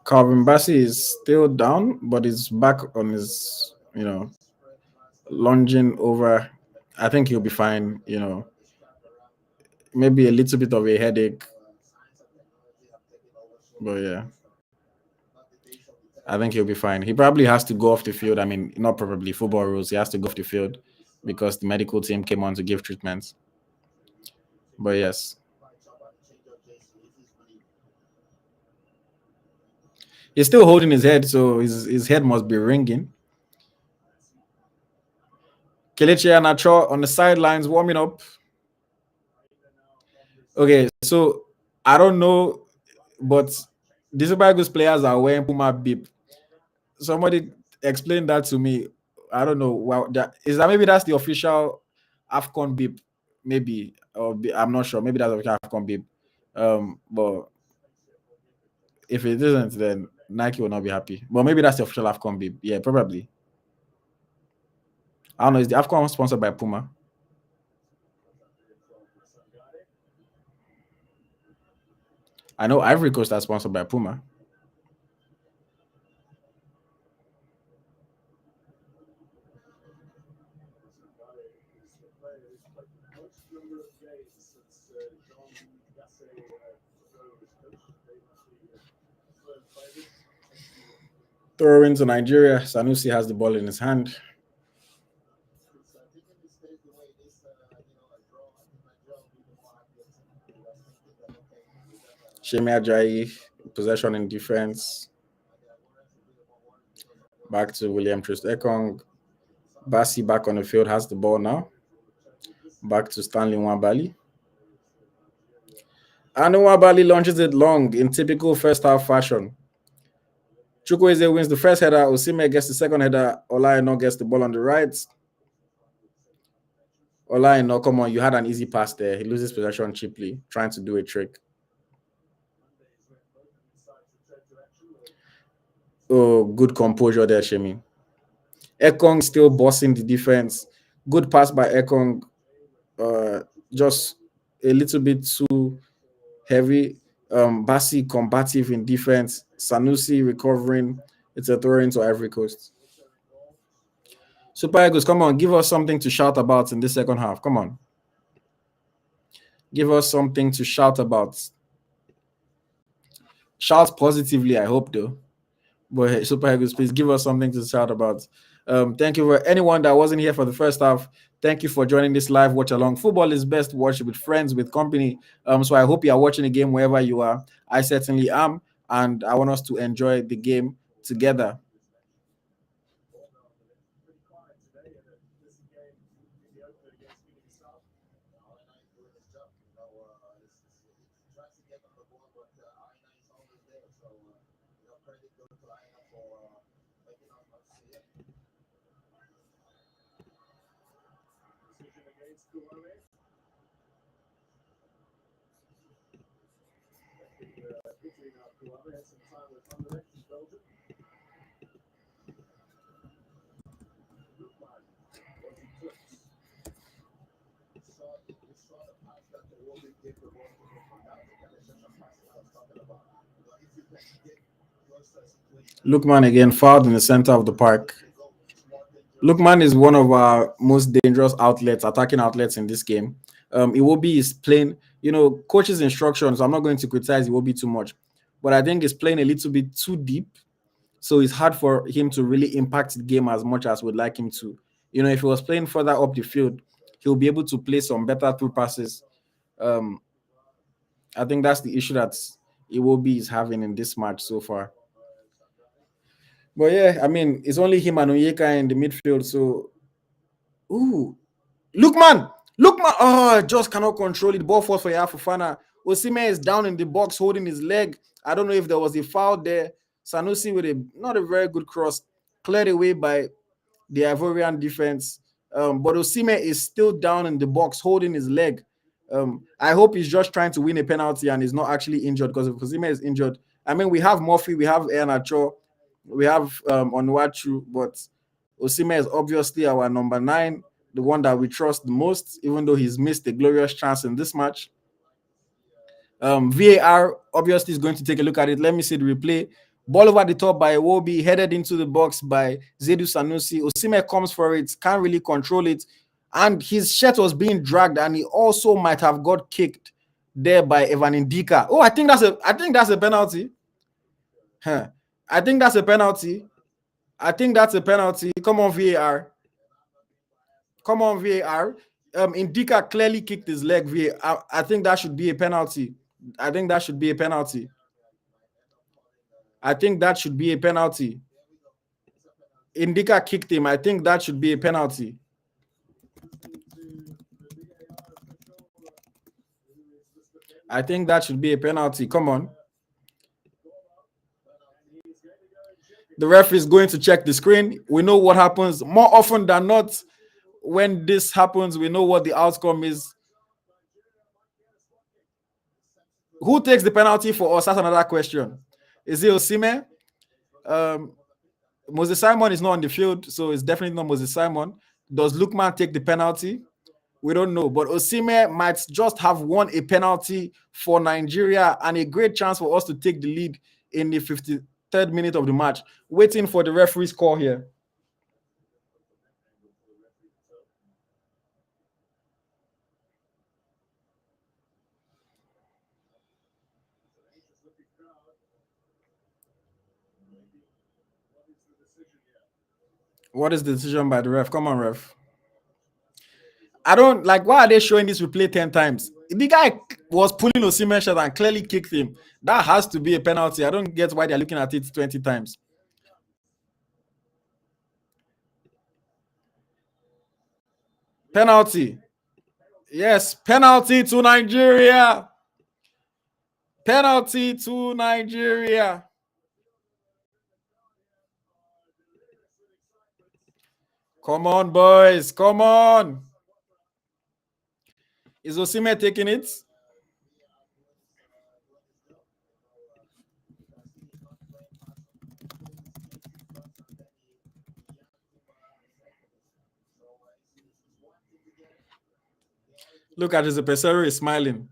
Calvin Bassey is still down, but is back on his, lunging over. I think he'll be fine, maybe a little bit of a headache. But yeah, I think he'll be fine. He probably has to go off the field. I mean, not probably, football rules. He has to go off the field because the medical team came on to give treatments. But yes. He's still holding his head, so his head must be ringing. Kelechi Iheanacho on the sidelines warming up. Okay, so I don't know, but the Super Eagles players are wearing Puma bib. Somebody explain that to me. I don't know. Well, is that maybe that's the official AFCON bib? Maybe, or I'm not sure. Maybe that's the official AFCON bib. But if it isn't, then Nike will not be happy. But maybe that's the official AFCON bib. Yeah, probably. I don't know. Is the AFCON sponsored by Puma? I know Ivory Coast are sponsored by Puma. Throw into Nigeria. Sanusi has the ball in his hand. Shemi Ajayi, possession in defense. Back to William Trist Ekong. Basi back on the field, has the ball now. Back to Stanley Nwabali. And Nwabali launches it long in typical first half fashion. Chukwueze wins the first header. Osimhen gets the second header. Olaino gets the ball on the right. Olaino, come on, you had an easy pass there. He loses possession cheaply, trying to do a trick. Oh, good composure there, Shemi. Ekong still bossing the defense. Good pass by Ekong. Just a little bit too heavy. Basi combative in defense. Sanusi recovering. It's a throw into Ivory Coast. Super Eagles, come on, give us something to shout about in this second half. Come on. Give us something to shout about. Shout positively, I hope, though. But hey, Super Eagles, please give us something to shout about. Thank you for anyone that wasn't here for the first half. Thank you for joining this live watch along. Football is best watched with friends, with company. So I hope you are watching the game wherever you are. I certainly am, and I want us to enjoy the game together. Lookman again fouled in the center of the park. Lookman is one of our most dangerous outlets, attacking outlets in this game. Iwobi is playing, coach's instructions. I'm not going to criticize Iwobi too much, but I think he's playing a little bit too deep. So it's hard for him to really impact the game as much as we'd like him to. If he was playing further up the field, he'll be able to play some better through passes. I think that's the issue that Iwobi is having in this match so far. But yeah, I mean, it's only him and Onyeka in the midfield. So, Lookman, just cannot control it. Ball falls for Yafufana. Osimhen is down in the box holding his leg. I don't know if there was a foul there. Sanusi with not a very good cross, cleared away by the Ivorian defense. But Osimhen is still down in the box holding his leg. I hope he's just trying to win a penalty and is not actually injured, because if Osimhen is injured, I mean, we have Murphy, we have Iheanacho, we have Onuachu, but Osimhen is obviously our number 9, the one that we trust the most, even though he's missed a glorious chance in this match. VAR obviously is going to take a look at it. Let me see the replay. Ball over the top by Iwobi, headed into the box by Zedu Sanusi. Osimhen comes for it, can't really control it, and his shirt was being dragged, and he also might have got kicked there by Evan Ndika. Oh, I think that's a penalty. I think that's a penalty. Come on, VAR. Ndika clearly kicked his leg. VAR. I think that should be a penalty. Ndika kicked him. I think that should be a penalty. Come on. The referee is going to check the screen. We know what happens. More often than not, when this happens, we know what the outcome is. Who takes the penalty for us? That's another question. Is it Osimhen? Moses Simon is not on the field, so it's definitely not Moses Simon. Does Lookman take the penalty? We don't know, but Osimhen might just have won a penalty for Nigeria and a great chance for us to take the lead in the 53rd minute of the match. Waiting for the referee's call here. What is the decision by the ref? Come on, ref. I don't like, why are they showing this replay 10 times? The guy was pulling Osimhen's shirt and clearly kicked him. That has to be a penalty. I don't get why they're looking at it 20 times. Penalty. Yes, penalty to Nigeria. Come on, boys. Come on. Is Osimhen taking it? Look at this. Pesero is smiling.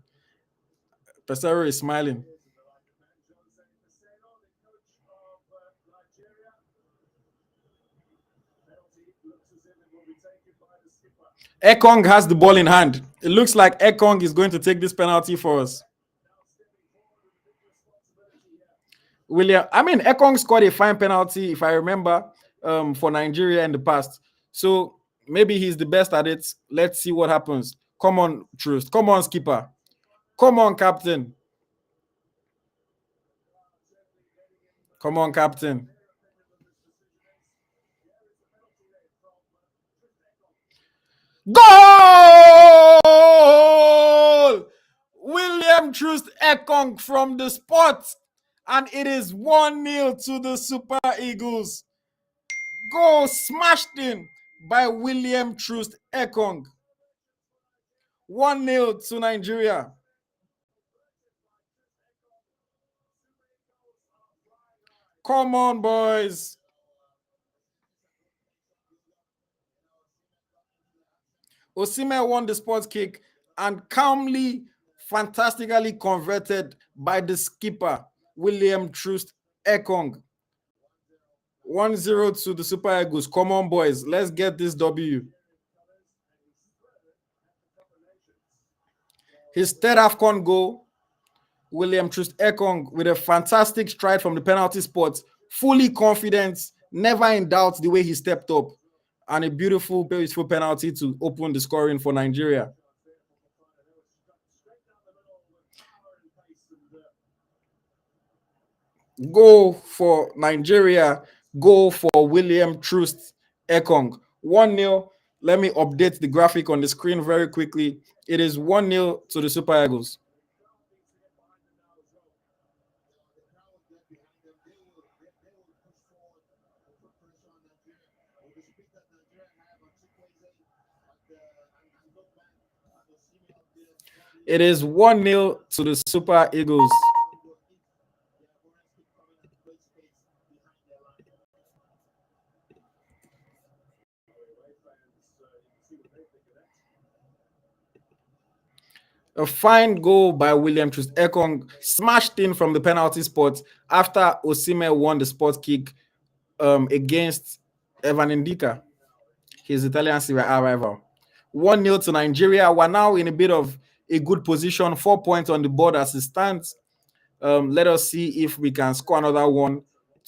Pesero is smiling. Ekong has the ball in hand. It looks like Ekong is going to take this penalty for us. Ekong scored a fine penalty, if I remember, for Nigeria in the past. So maybe he's the best at it. Let's see what happens. Come on, Trust. Come on, skipper. Come on, captain. Come on, captain. Goal! William Trust Ekong from the spot. And it is 1-0 to the Super Eagles. Goal smashed in by William Trust Ekong. 1-0 to Nigeria. Come on, boys. Osimhen won the sports kick and calmly, fantastically converted by the skipper, William Trust Ekong. 1-0 to the Super Eagles. Come on, boys. Let's get this W. His third AFCON goal, William Trust Ekong, with a fantastic stride from the penalty spot, fully confident, never in doubt the way he stepped up, and a beautiful penalty to open the scoring for Nigeria. Goal for Nigeria, goal for William Trust Ekong. 1-0. Let me update the graphic on the screen very quickly. It is 1-0 to the Super Eagles. It is 1-0 to the Super Eagles. A fine goal by William Trust Ekong, smashed in from the penalty spot after Osimhen won the spot kick against Evan Ndika, his Italian Serie A rival. 1-0 to Nigeria. We're now in a bit of a good position, 4 points on the board as it stands. Let us see if we can score another one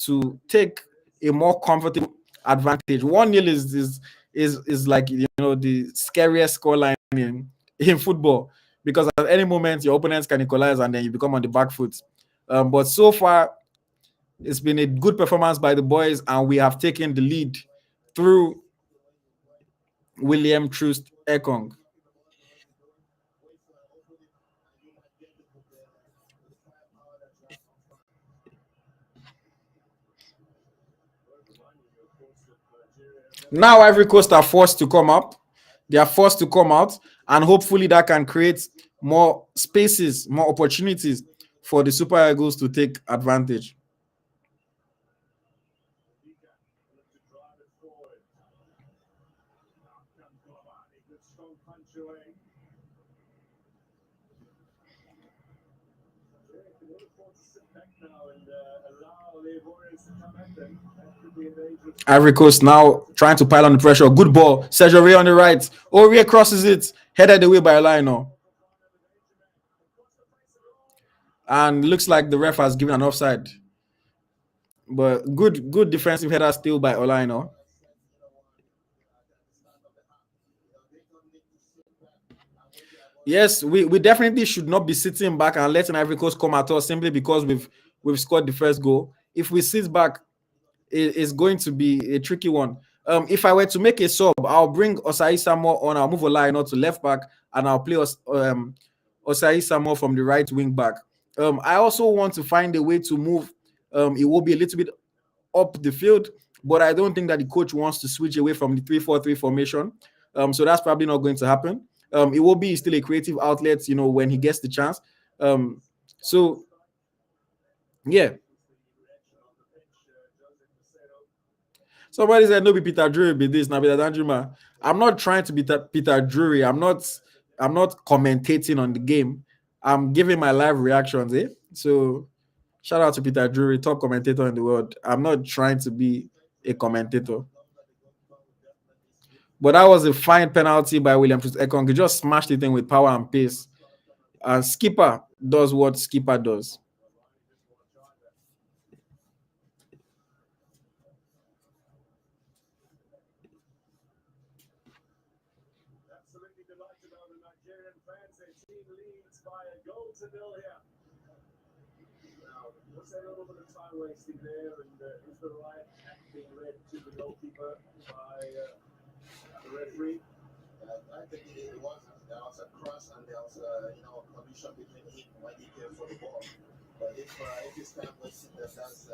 to take a more comfortable advantage. 1-0 is like, the scariest scoreline in football, because at any moment your opponents can equalize and then you become on the back foot. But so far, it's been a good performance by the boys, and we have taken the lead through William Trust Ekong. Now Ivory Coast are forced to come up. They are forced to come out, and hopefully that can create more spaces, more opportunities for the Super Eagles to take advantage. Ivory Coast now trying to pile on the pressure. Good ball. Sergio Ray on the right. Ray crosses it. Headed away by Lionel. And looks like the ref has given an offside. But good defensive header still by Olaino. Yes, we definitely should not be sitting back and letting Ivory Coast come at us simply because we've scored the first goal. If we sit back, it's going to be a tricky one. If I were to make a sub, I'll bring Osayi Samuel on. I'll move Olaino to left back, and I'll play Osayi Samuel from the right wing back. I also want to find a way to move Iwobi a little bit up the field but I don't think that the coach wants to switch away from the 3-4-3 formation. So that's probably not going to happen. It will be still a creative outlet, when he gets the chance. So yeah. Somebody said no be Peter Drury be this, now Peter Danjuma. I'm not trying to be Peter Drury. I'm not commentating on the game. I'm giving my live reactions, eh? So shout out to Peter Drury, top commentator in the world. I'm not trying to be a commentator. But that was a fine penalty by William Ekong. He just smashed it in with power and pace. And Skipper does what Skipper does. Absolutely delighted about the Nigerian fans. Their team leads by a goal to nil here. Now, was there a little bit of time wasting there? And is the right act being read to the goalkeeper by the referee? I think it was. There was a cross and there was a collision between him when he came for the ball. But if it's time wasting, that's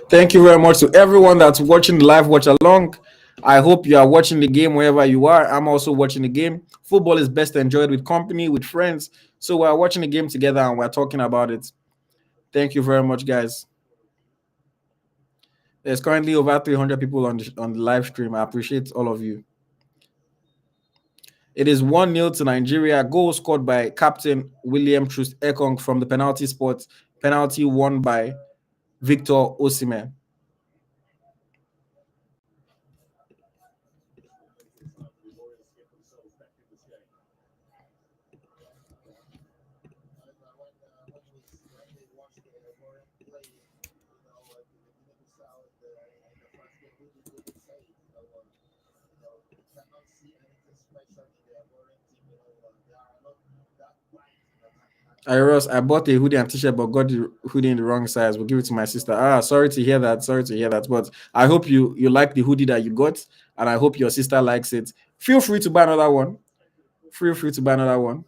Thank you very much to everyone that's watching the live watch along. I hope you are watching the game wherever you are. I'm also watching the game. Football is best enjoyed with company, with friends. So we're watching the game together and we're talking about it. Thank you very much, guys. There's currently over 300 people on the live stream. I appreciate all of you. It is 1-0 to Nigeria. Goal scored by Captain William Trust Ekong from the penalty spot. Penalty won by Victor Osimhen. I bought a hoodie and t-shirt, but got the hoodie in the wrong size. We'll give it to my sister. Sorry to hear that. Sorry to hear that. But I hope you like the hoodie that you got, and I hope your sister likes it. Feel free to buy another one. Feel free to buy another one.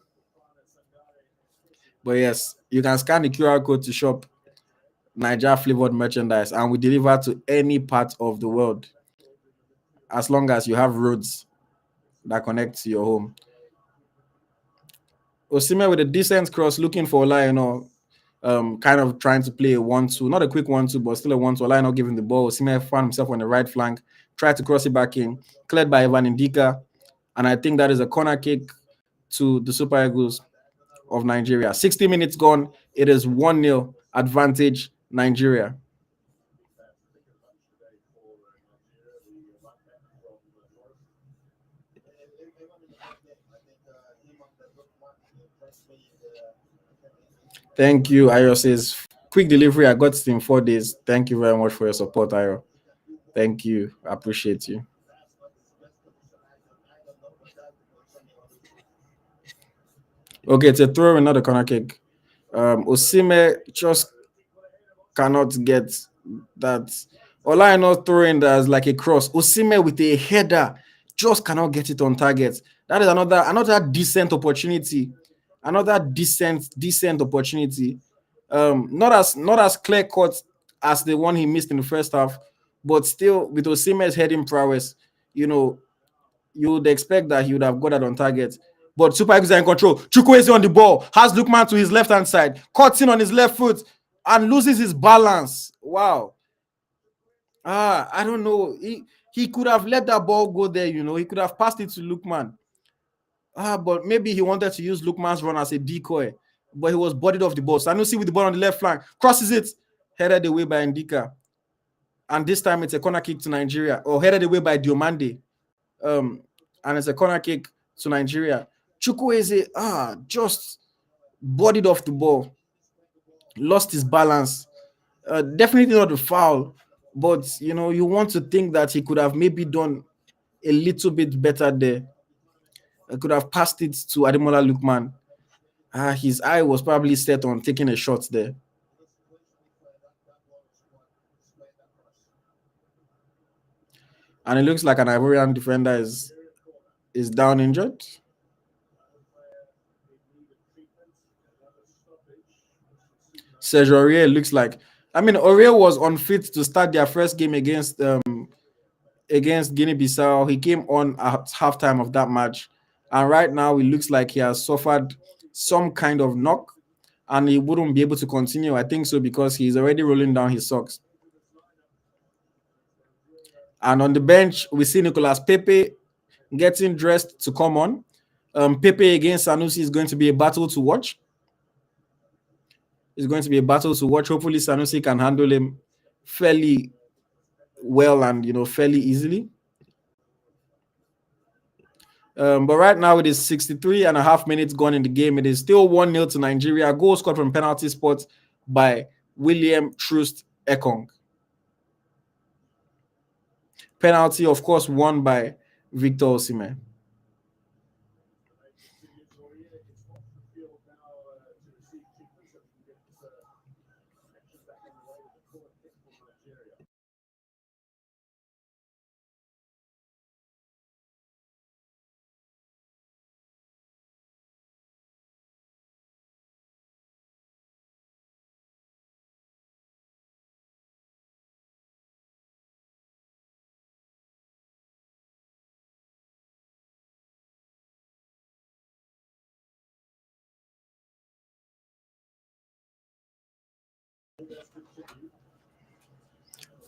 But yes, you can scan the QR code to shop Niger flavored merchandise, and we deliver to any part of the world as long as you have roads that connect to your home. Osimhen with a decent cross, looking for Ola, kind of trying to play a 1-2, not a quick 1-2, but still a 1-2. Ola not giving the ball. Osimhen found himself on the right flank, tried to cross it back in, cleared by Evan Ndika, and I think that is a corner kick to the Super Eagles of Nigeria. 60 minutes gone. It is 1-0 advantage Nigeria. Thank you, Ayo says. Quick delivery. I got it in 4 days. Thank you very much for your support, Ayo. Thank you. I appreciate you. Okay, it's a throw in, not a corner kick. Osimhen just cannot get that. Ola not throwing that as like a cross. Osimhen with a header just cannot get it on target. That is another decent opportunity. Another decent opportunity. Not as clear cut as the one he missed in the first half, but still with Osimhen's heading prowess, you would expect that he would have got that on target. But Super Eagles are in control. Chukwueze on the ball, has Lookman to his left hand side, cuts in on his left foot, and loses his balance. Wow. I don't know. He could have let that ball go there, He could have passed it to Lookman. But maybe he wanted to use Lookman's run as a decoy, but he was bodied off the ball. Sanusi with the ball on the left flank, crosses it, headed away by Ndika. And this time it's a corner kick to Nigeria, or headed away by Diomande. And it's a corner kick to Nigeria. Chukwueze, just bodied off the ball, lost his balance. Definitely not a foul, but you want to think that he could have maybe done a little bit better there. I could have passed it to Ademola Lookman. His eye was probably set on taking a shot there. And it looks like an Ivorian defender is down injured. Serge Aurier looks like I mean, Oriel was unfit to start their first game against Guinea-Bissau. He came on at halftime of that match, and right now it looks like he has suffered some kind of knock, and he wouldn't be able to continue. I think so because he's already rolling down his socks. And on the bench, we see Nicolas Pepe getting dressed to come on. Pepe against Sanusi is going to be a battle to watch. It's going to be a battle to watch. Hopefully, Sanusi can handle him fairly well and fairly easily. But right now it is 63 and a half minutes gone in the game. It is still 1-0 to Nigeria. Goal scored from penalty spot by William Troost Ekong. Penalty, of course, won by Victor Osimhen.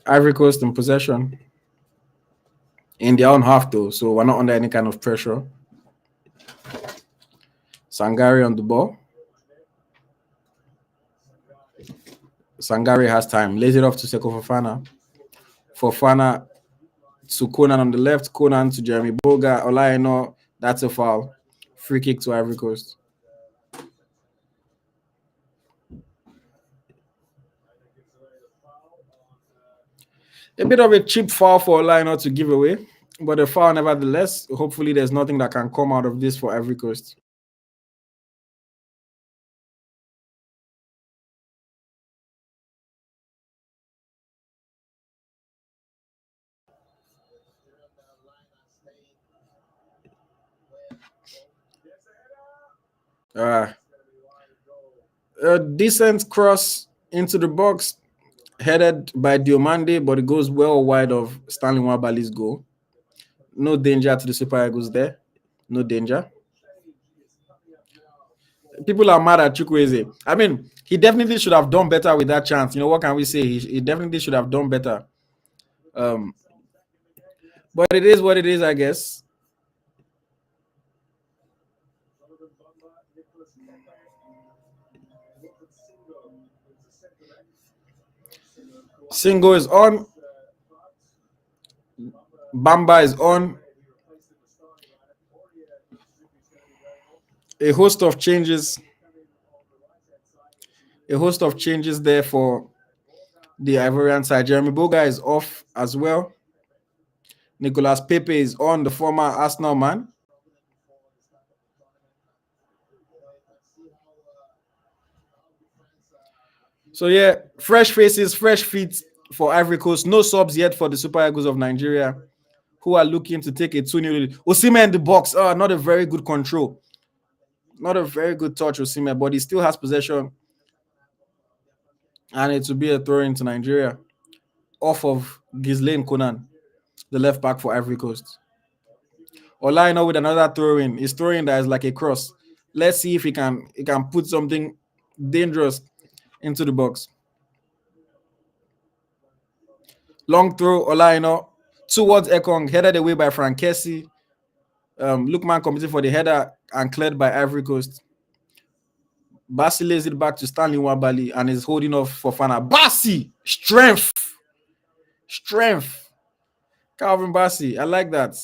Ivory Coast in possession in their own half, though, so we're not under any kind of pressure. Sangare on the ball. Sangare has time. Lays it off to Seko Fofana. Fofana to Conan on the left. Conan to Jeremy Boga. Olaino, that's a foul. Free kick to Ivory Coast. A bit of a cheap foul for Olaino to give away, but a foul nevertheless. Hopefully, there's nothing that can come out of this for Ivory Coast. A decent cross into the box, headed by Diomande, but it goes well wide of Stanley Nwabali's goal. No danger to the Super Eagles there. No danger. People are mad at Chukwueze. I mean, he definitely should have done better with that chance. What can we say? He definitely should have done better. But it is what it is, I guess. Singo is on. Bamba is on. A host of changes there for the Ivorian side. Jeremy Boga is off as well. Nicolas Pepe is on, the former Arsenal man. So yeah, fresh faces, fresh feet for Ivory Coast. No subs yet for the Super Eagles of Nigeria, who are looking to take a 2-0 lead. Osimhen in the box. Not a very good control. Not a very good touch, Osimhen, but he still has possession. And it will be a throw into Nigeria off of Ghislaine Conan, the left back for Ivory Coast. Olaino with another throw in. He's throwing that is like a cross. Let's see if he can put something dangerous into the box. Long throw, Olaino towards Ekong, headed away by Frankesi. Lookman competing for the header and cleared by Ivory Coast. Bassi lays it back to Stanley Nwabali and is holding off for Fofana. Bassi! Strength! Calvin Bassi, I like that.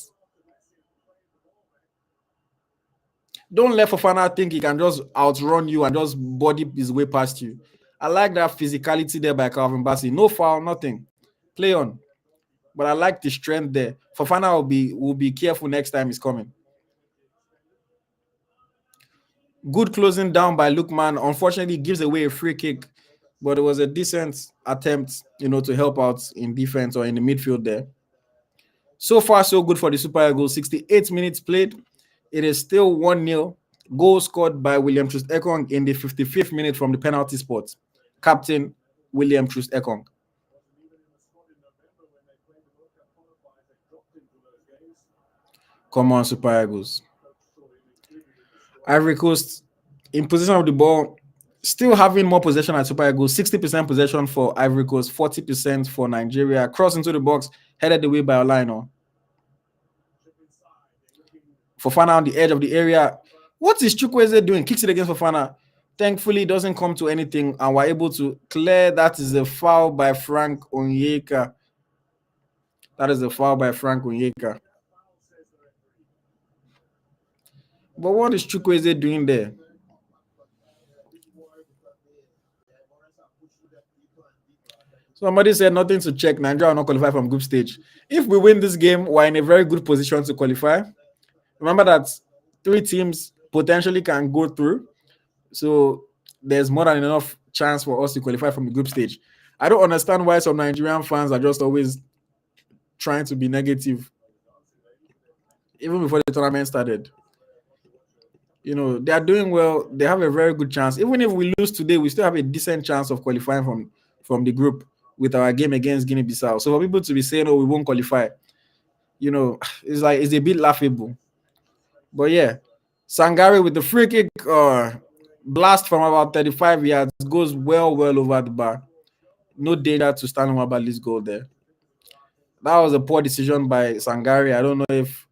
Don't let Fofana think he can just outrun you and just body his way past you. I like that physicality there by Calvin Bassi. No foul, nothing. Play on. But I like the strength there. Fofana will be careful next time he's coming. Good closing down by Lookman. Unfortunately, gives away a free kick, but it was a decent attempt, to help out in defense or in the midfield there. So far, so good for the Super Eagles. 68 minutes played. It is still 1-0. Goal scored by William Troost Ekong in the 55th minute from the penalty spot. Captain William Troost Ekong. Come on, Super Eagles. Ivory Coast in position of the ball, still having more possession at Super Eagles. 60% possession for Ivory Coast, 40% for Nigeria. Cross into the box, headed away by Olaino. Fofana on the edge of the area. What is Chukwueze doing? Kicks it against Fofana. Thankfully, it doesn't come to anything, and we're able to clear. That is a foul by Frank Onyeka. That is a foul by Frank Onyeka. But what is Chukwueze doing there? Somebody said nothing to check. Nigeria will not qualify from group stage. If we win this game, we're in a very good position to qualify. Remember that 3 teams potentially can go through. So there's more than enough chance for us to qualify from the group stage. I don't understand why some Nigerian fans are just always trying to be negative. Even before the tournament started. You know, they are doing well. They have a very good chance. Even if we lose today, we still have a decent chance of qualifying from the group with our game against Guinea-Bissau. So for people to be saying, oh, we won't qualify, you know, it's a bit laughable. But yeah, Sangare with the free kick blast from about 35 yards goes well over the bar. No danger to Stanley Nwabali's goal there. That was a poor decision by Sangare. I don't know if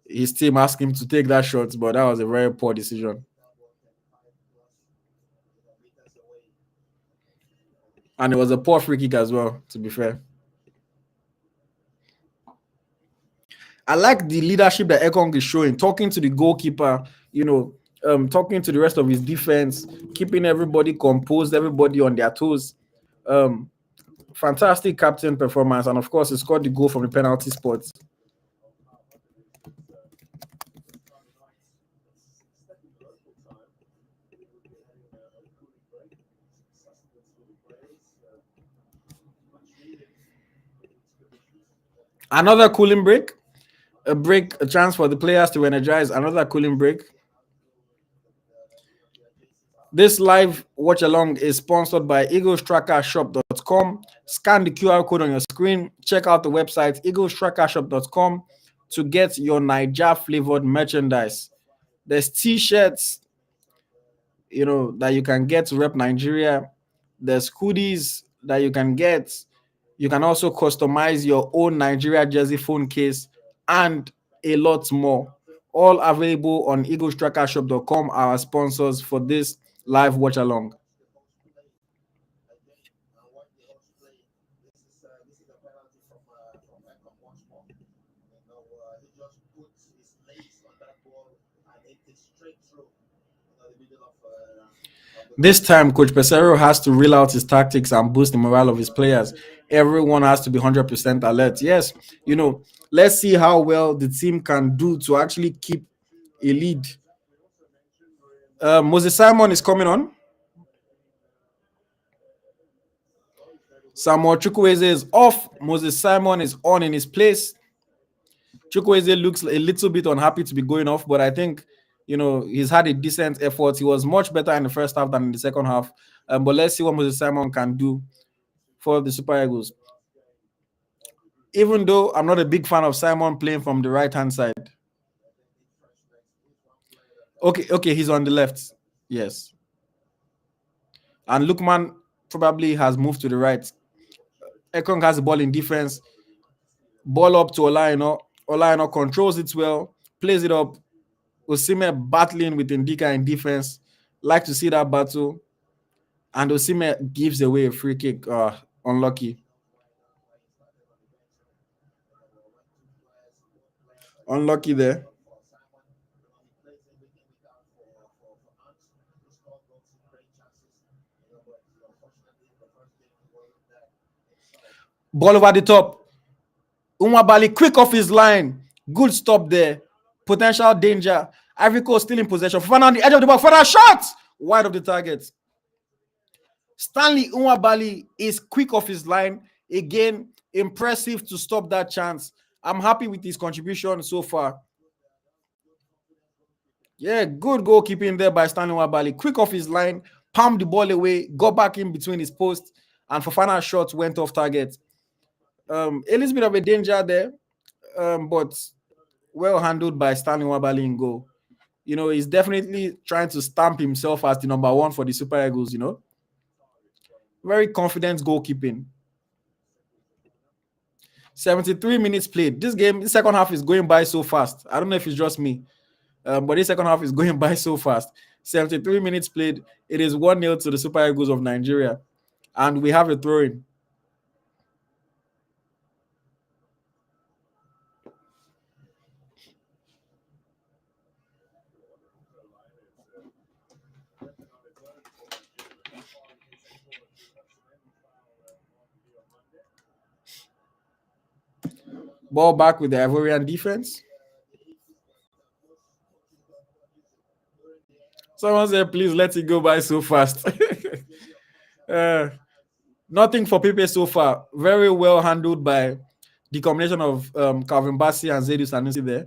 his team asked him to take that shot, but that was a very poor decision. And it was a poor free kick as well, to be fair. I like the leadership that Ekong is showing, talking to the goalkeeper, you know, talking to the rest of his defense, keeping everybody composed, everybody on their toes. Fantastic captain performance, and of course, he scored the goal from the penalty spot. Another cooling break. A chance for the players to energize. Another cooling break. This live watch along is sponsored by EaglesTrackerShop.com. Scan the QR code on your screen. Check out the website EaglesTrackerShop.com to get your Niger flavored merchandise. There's t-shirts, you know, that you can get to rep Nigeria. There's hoodies that you can get. You can also customize your own Nigeria jersey phone case and a lot more. All available on EaglesTrackerShop.com, our sponsors for this live watch along. This time, Coach Pesero has to reel out his tactics and boost the morale of his players. Everyone has to be 100% alert. Yes, you know, let's see how well the team can do to actually keep a lead. Moses Simon is coming on. Samuel Chukwueze is off. Moses Simon is on in his place. Chukwueze looks a little bit unhappy to be going off, but I think, you know, he's had a decent effort. He was much better in the first half than in the second half. But let's see what Moses Simon can do for the Super Eagles. Even though I'm not a big fan of Simon playing from the right-hand side. Okay, he's on the left. Yes. And Lukman probably has moved to the right. Ekong has the ball in defense. Ball up to Olaino. Olaino controls it well, plays it up. Osimhen battling with Ndika in defense. Like to see that battle. And Osimhen gives away a free kick. Unlucky. Unlucky there. Ball over the top. Nwabali quick off his line. Good stop there. Potential danger. Ivory Coast still in possession. Fofana on the edge of the box. Fofana shot! Wide of the target. Stanley Nwabali is quick off his line. Again, impressive to stop that chance. I'm happy with his contribution so far. Yeah, good goalkeeping there by Stanley Nwabali. Quick off his line, palmed the ball away, got back in between his posts, and Fofana's shots went off target. A little bit of a danger there, but well handled by Stanley Wabali in goal. He's definitely trying to stamp himself as the number one for the Super Eagles. Very confident goalkeeping. 73 minutes played. This game, the second half is going by so fast. I don't know if it's just me, but the second half is going by so fast. 73 minutes played. It is 1-0 to the Super Eagles of Nigeria. And we have a throw-in. Ball back with the Ivorian defense. Someone said, please let it go by so fast. Nothing for Pepe so far. Very well handled by the combination of Calvin Bassey and Zaidu Sanusi there.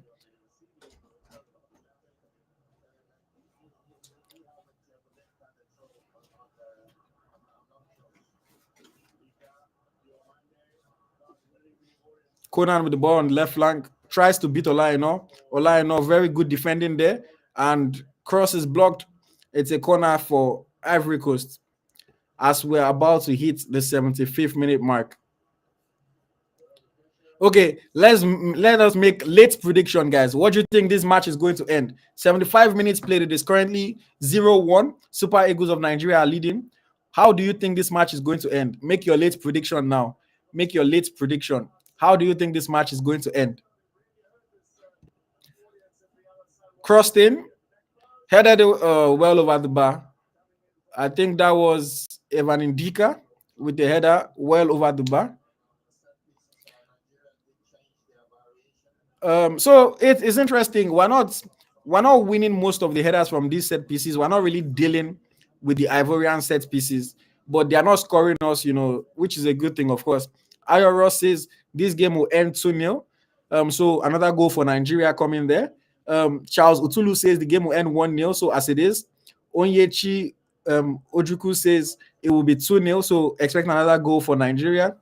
Conan with the ball on the left flank tries to beat Olaino. Olaino, very good defending there, and cross is blocked. It's a corner for Ivory Coast as we're about to hit the 75th minute mark. Okay, let us make late prediction, guys. What do you think this match is going to end? 75 minutes played. It is currently 0-1. Super Eagles of Nigeria are leading. How do you think this match is going to end? Make your late prediction now. Make your late prediction. How do you think this match is going to end? Crossed in, headed well over the bar. I think that was Evan Indika with the header well over the bar. So it is interesting. We're not winning most of the headers from these set pieces. We're not really dealing with the Ivorian set pieces, but they are not scoring us, which is a good thing, of course. Ayoro says this game will end 2-0. So another goal for Nigeria coming there. Charles Utulu says the game will end 1-0. So as it is, Onyechi Ojuku says it will be 2-0. So expect another goal for Nigeria.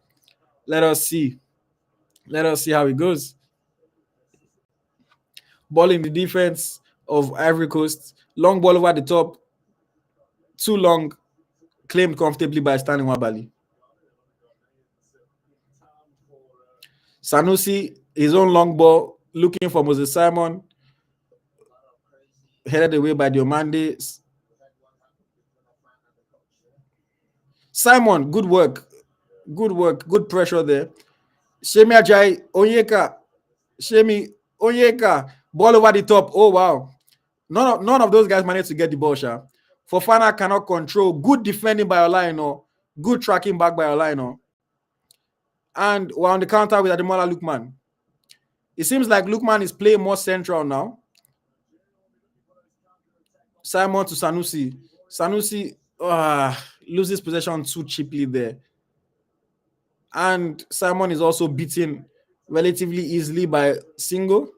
Let us see. Let us see how it goes. Ball in the defense of Ivory Coast. Long ball over the top. Too long. Claimed comfortably by Stanley Wabali. Sanusi, his own long ball, looking for Moses Simon. Headed away by Diomande. Simon, good work. Good work. Good pressure there. Shemi Ajayi, Onyeka. Shemi, Onyeka. Ball over the top. Oh, wow. None of those guys managed to get the ball, Sha. Fofana cannot control. Good defending by Olaino. Good tracking back by Olaino. And we're on the counter with Ademola Lookman. It seems like Lookman is playing more central now. Simon to Sanusi. Sanusi loses possession too cheaply there. And Simon is also beaten relatively easily by Singo.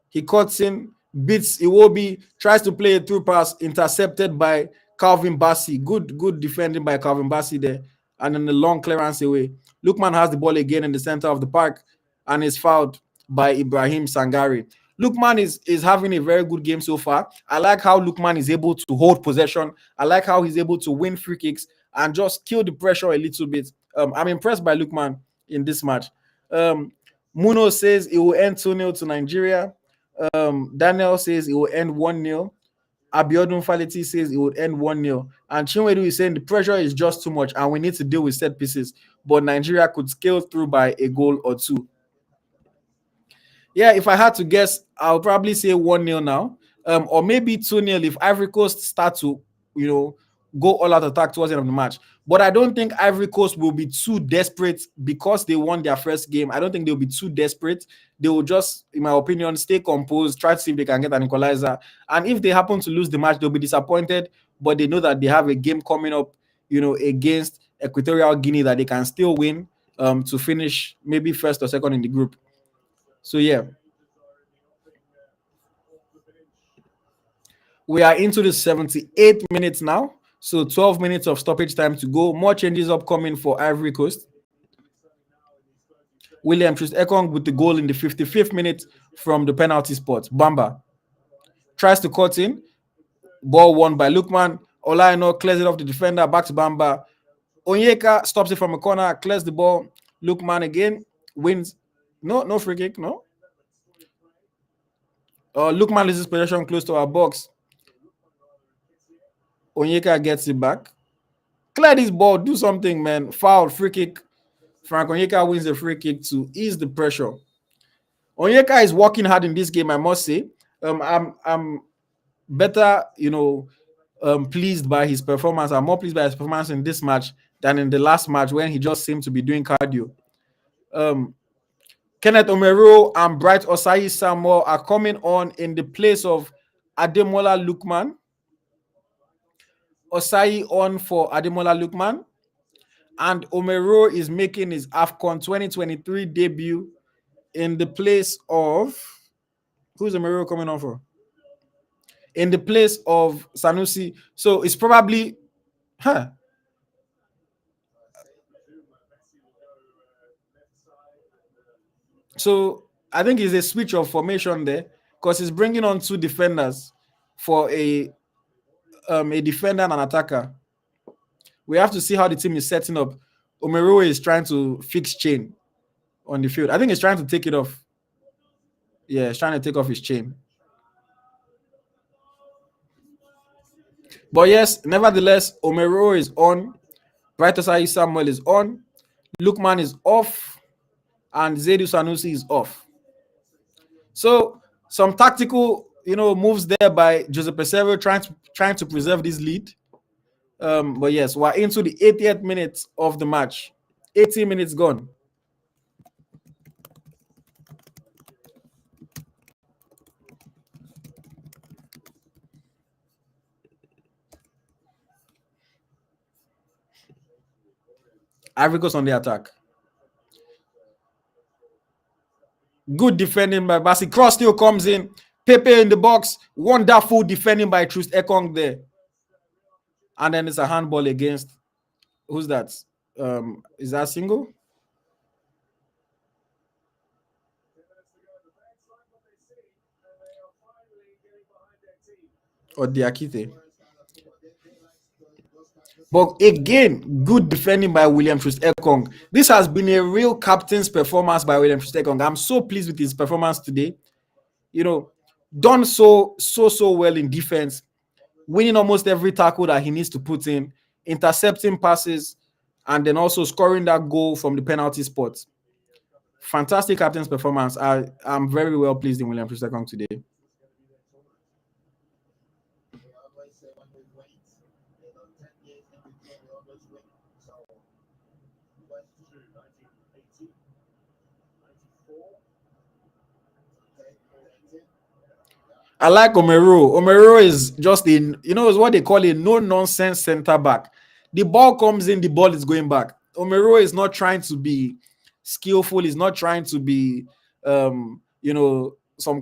He cuts in, beats Iwobi, tries to play a through pass, intercepted by Calvin Bassey. Good defending by Calvin Bassey there. And then the long clearance away. Lookman has the ball again in the center of the park and is fouled by Ibrahim Sangare. Lookman is having a very good game so far. I like how Lookman is able to hold possession. I like how he's able to win free kicks and just kill the pressure a little bit. I'm impressed by Lookman in this match. Muno says it will end 2-0 to Nigeria. Daniel says it will end 1-0. Abiodun Faleti says it would end 1-0. And Chinwedu is saying the pressure is just too much and we need to deal with set pieces. But Nigeria could scale through by a goal or two. Yeah, if I had to guess, I'll probably say 1-0 now. Or maybe 2-0 if Ivory Coast start to, go all out attack towards the end of the match. But I don't think Ivory Coast will be too desperate because they won their first game. I don't think they'll be too desperate. They will just, in my opinion, stay composed, try to see if they can get an equalizer. And if they happen to lose the match, they'll be disappointed, but they know that they have a game coming up, against Equatorial Guinea that they can still win to finish maybe first or second in the group. So, yeah. We are into the 78th minute now. So 12 minutes of stoppage time to go. More changes upcoming for Ivory Coast. William Troost-Ekong with the goal in the 55th minute from the penalty spot. Bamba tries to cut in. Ball won by Lukman. Olaino clears it off the defender. Back to Bamba. Onyeka stops it from a corner. Clears the ball. Lukman again wins. No free kick. No. Lukman loses possession close to our box. Onyeka gets it back. Clear this ball. Do something, man. Foul. Free kick. Frank Onyeka wins the free kick to ease the pressure. Onyeka is working hard in this game, I must say. I'm better, pleased by his performance. I'm more pleased by his performance in this match than in the last match when he just seemed to be doing cardio. Kenneth Omero and Bright Osayi Samuel are coming on in the place of Ademola Lookman. Osayi on for Ademola Lookman. And Omero is making his AFCON 2023 debut in the place of... Who's Omero coming on for? In the place of Sanusi. So it's probably... So I think it's a switch of formation there because he's bringing on two defenders for a defender and an attacker. We have to see how the team is setting up. Omero is trying to fix chain on the field. I think he's trying to take it off. Yeah, he's trying to take off his chain. But yes, nevertheless, Omero is on. Bright Osayi Samuel is on. Lukman is off. And Zaidu Sanusi is off. So some tactical, moves there by Jose Peseiro trying to preserve this lead. But yes, we're into the 80th minute of the match. 80 minutes gone. Ivory Coast on the attack. Good defending by Basi. Cross still comes in. Pepe in the box. Wonderful defending by Troost-Ekong there. And then it's a handball against... Who's that? Is that single? Or Diakite? But again, good defending by William Troost-Ekong. This has been a real captain's performance by William Troost-Ekong. I'm so pleased with his performance today. Done so well in defense, winning almost every tackle that he needs to put in, intercepting passes, and then also scoring that goal from the penalty spot. Fantastic captain's performance. I'm very well pleased in William Troost-Ekong today. I like Omero. Omero is just is what they call a no-nonsense center back. The ball comes in, the ball is going back. Omero is not trying to be skillful. He's not trying to be, some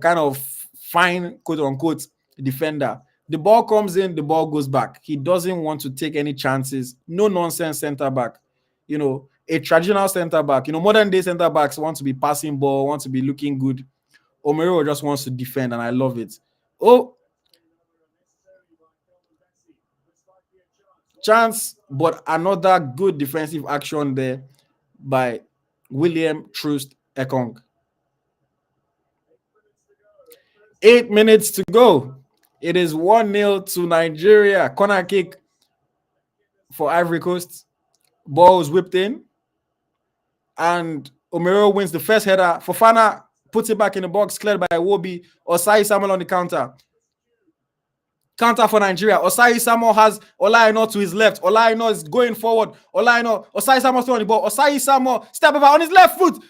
kind of fine, quote-unquote, defender. The ball comes in, the ball goes back. He doesn't want to take any chances. No-nonsense center back. A traditional center back. Modern-day center backs want to be passing ball, want to be looking good. Omero just wants to defend, and I love it. Oh, chance, but another good defensive action there by William Troost-Ekong. 8 minutes to go. It is 1-0 to Nigeria. Corner kick for Ivory Coast. Ball is whipped in. And Omero wins the first header. Fofana puts it back in the box, cleared by Iwobi. Osayi Samuel on the counter. Counter for Nigeria. Osayi Samuel has Olaino to his left. Olaino is going forward. Osayi Samuel still on the ball. Osayi Samuel step over on his left foot.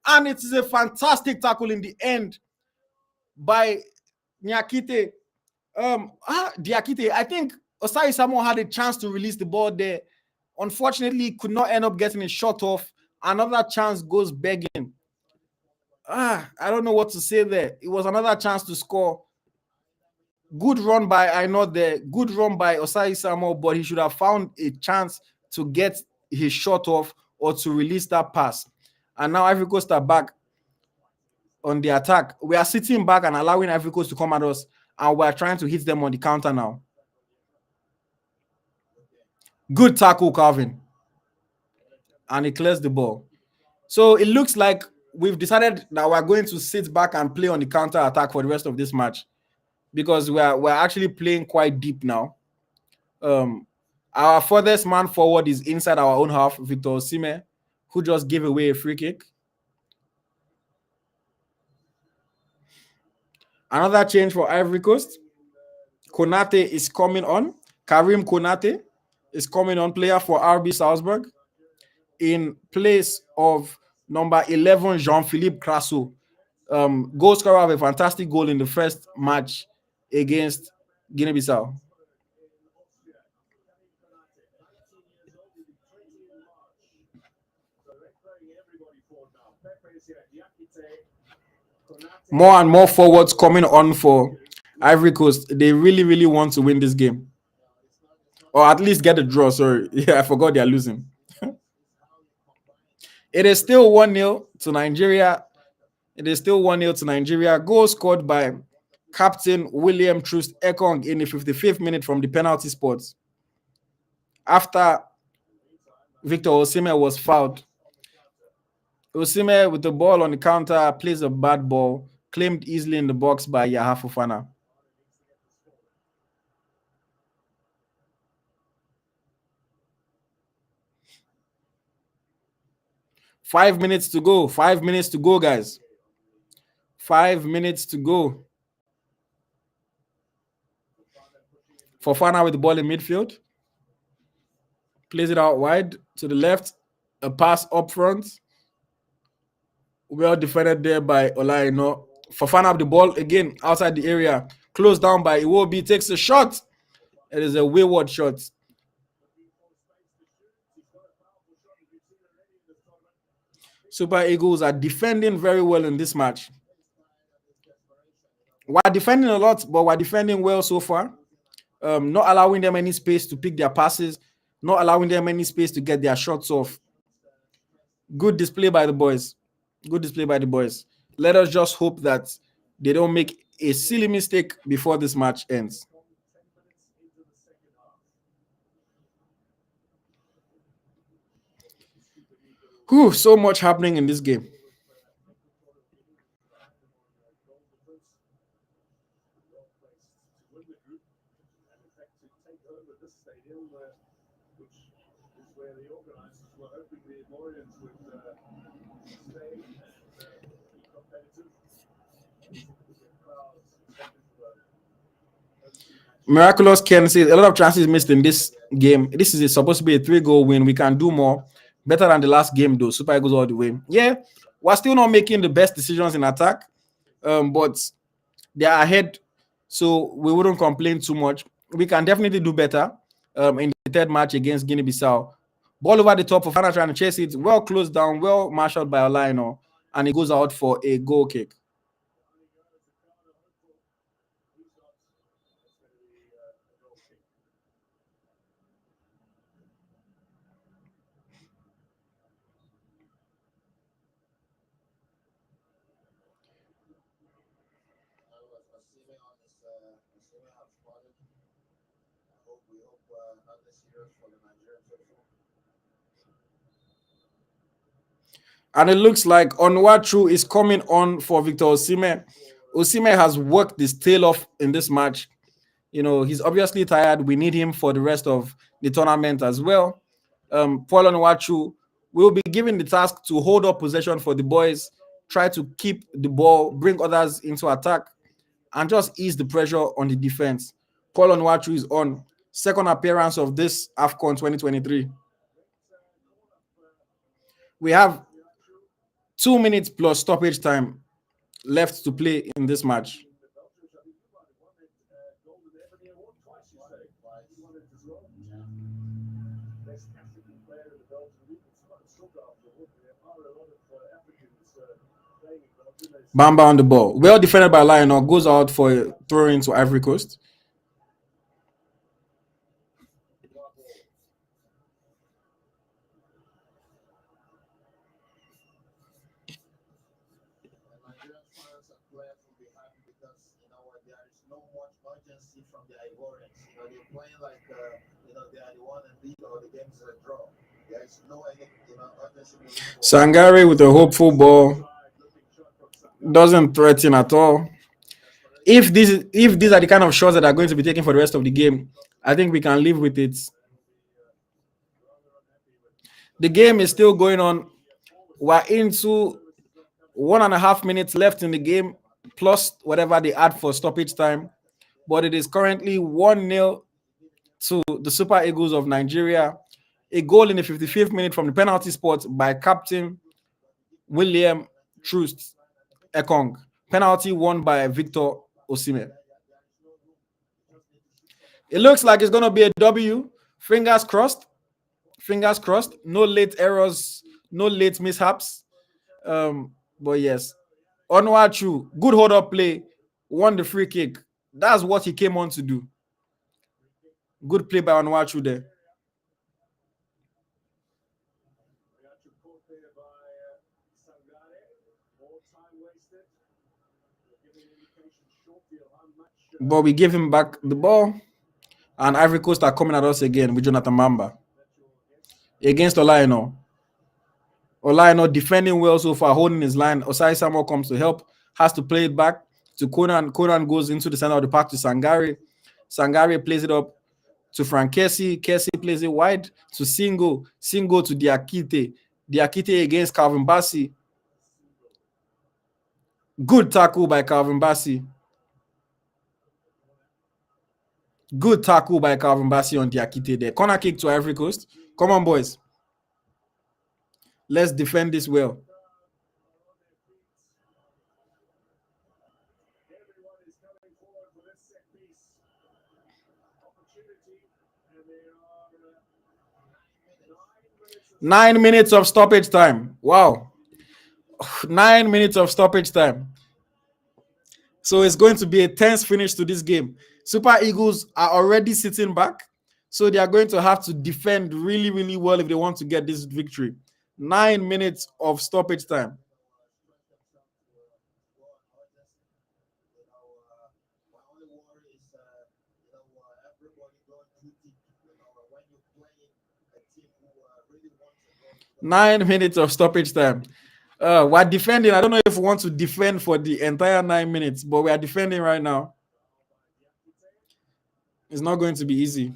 And it is a fantastic tackle in the end by Diakite. Diakite. I think Osayi Samuel had a chance to release the ball there. Unfortunately, could not end up getting a shot off. Another chance goes begging. I don't know what to say there. It was another chance to score. Good run by I know the good run by Osai Samuel, but he should have found a chance to get his shot off or to release that pass. And now Ivory Coast are back on the attack. We are sitting back and allowing Ivory Coast to come at us, and we are trying to hit them on the counter now. Good tackle, Calvin. And he clears the ball. So it looks like we've decided that we're going to sit back and play on the counter attack for the rest of this match, because we're actually playing quite deep now. Our furthest man forward is inside our own half, Victor Osimhen, who just gave away a free kick. Another change for Ivory Coast. Konate is coming on. Karim Konate is coming on, player for RB Salzburg, in place of number 11, Jean-Philippe Crasso. Goal scorer of a fantastic goal in the first match against Guinea-Bissau. More and more forwards coming on for Ivory Coast. They really, really want to win this game. Or at least get a draw. Sorry. Yeah, I forgot they're losing. It is still 1-0 to Nigeria. It is still 1-0 to Nigeria. Goal scored by Captain William Troost Ekong in the 55th minute from the penalty spot, after Victor Osimhen was fouled. Osimhen with the ball on the counter plays a bad ball, claimed easily in the box by Yaha Fofana. Five minutes to go. 5 minutes to go, guys. 5 minutes to go. Fofana with the ball in midfield. Plays it out wide to the left. A pass up front. Well defended there by Olaino. Fofana with the ball again outside the area. Closed down by Iwobi. Takes a shot. It is a wayward shot. Super Eagles are defending very well in this match. We're defending a lot, but we're defending well so far. Not allowing them any space to pick their passes, not allowing them any space to get their shots off. Good display by the boys. Good display by the boys. Let us just hope that they don't make a silly mistake before this match ends. Whew, so much happening in this game. Miraculous Ken says a lot of chances missed in this game. This is supposed to be a 3-goal win. We can do more. Better than the last game, though. Super Eagles all the way. Yeah, we're still not making the best decisions in attack, but they are ahead, so we wouldn't complain too much. We can definitely do better in the third match against Guinea-Bissau. Ball over the top of Fana trying to chase it. Well closed down, well marshaled by Olaino, and it goes out for a goal kick. And it looks like Onwatru is coming on for Victor Osimhen. Osimhen has worked his tail off in this match. You know, he's obviously tired. We need him for the rest of the tournament as well. Paul Onwatru will be given the task to hold up possession for the boys, try to keep the ball, bring others into attack, and just ease the pressure on the defense. Paul Onwatru is on. Second appearance of this AFCON 2023. We have 2 minutes plus stoppage time left to play in this match. Bamba on the ball. Well defended by Lionel. Goes out for a throw into Ivory Coast. no much urgency from the Ivorians. They're playing like they are the one and lead or the game is a draw. There is no any urgency moving forward. Sangare with a hopeful ball doesn't threaten at all. If these are the kind of shots that are going to be taken for the rest of the game, I think we can live with it. The game is still going on. We're into 1.5 minutes left in the game, plus whatever they add for stoppage time. But it is currently 1-0 to the Super Eagles of Nigeria. A goal in the 55th minute from the penalty spot by Captain William Troost Ekong. Penalty won by Victor Osimhen. It looks like it's going to be a W. Fingers crossed. Fingers crossed. No late errors, no late mishaps. But yes, Onuachu, good hold up play, won the free kick. That's what he came on to do. Good play by Onuachu there. But we give him back the ball, and Ivory Coast are coming at us again with Jonathan Mamba against Olaino. Olaino defending well so far, holding his line. Osai Samuel comes to help, has to play it back to Conan. Conan goes into the center of the park to Sangare. Sangare plays it up to Frank Kessie. Kessie plays it wide to Singo. Singo to Diakite. Diakite against Calvin Bassi. Good tackle by Calvin Bassi. Good tackle by Calvin Bassi on Diakite there. Corner kick to Ivory Coast. Come on, boys. Let's defend this well. Nine minutes of stoppage time. Wow. 9 minutes of stoppage time. So it's going to be a tense finish to this game. Super Eagles are already sitting back, so they are going to have to defend really, really well if they want to get this victory. 9 minutes of stoppage time. Nine minutes of stoppage time. We're defending. I don't know if we want to defend for the entire 9 minutes, but we are defending right now. It's not going to be easy.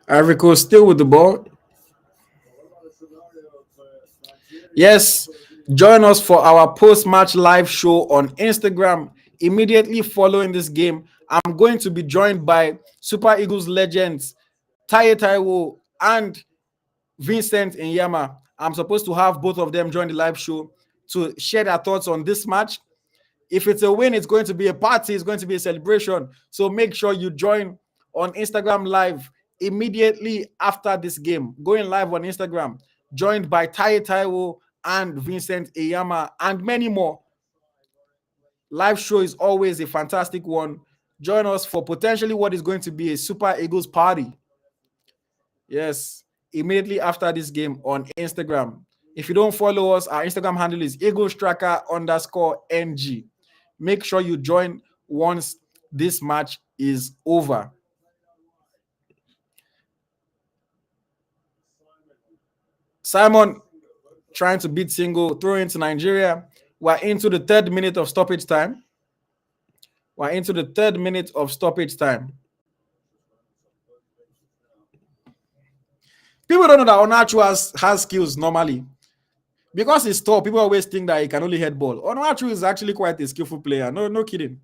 Ivory Coast still with the ball. Yes, join us for our post-match live show on Instagram immediately following this game. I'm going to be joined by Super Eagles legends Taye Taiwo and Vincent Inyama. I'm supposed to have both of them join the live show to share their thoughts on this match. If it's a win, it's going to be a party, it's going to be a celebration. So make sure you join on Instagram live immediately after this game. Going live on Instagram, joined by Taye Taiwo and Vincent Inyama and many more. Live show is always a fantastic one. Join us for potentially what is going to be a Super Eagles party. Yes, immediately after this game on Instagram. If you don't follow us, our Instagram handle is EaglesTracker_NG. Make sure you join once this match is over. Simon trying to beat Single, throw into Nigeria. We're into the 3rd minute of stoppage time. We're into the 3rd minute of stoppage time. People don't know that Onuachu has skills normally. Because he's tall, people always think that he can only head ball. Onuachu is actually quite a skillful player. No kidding.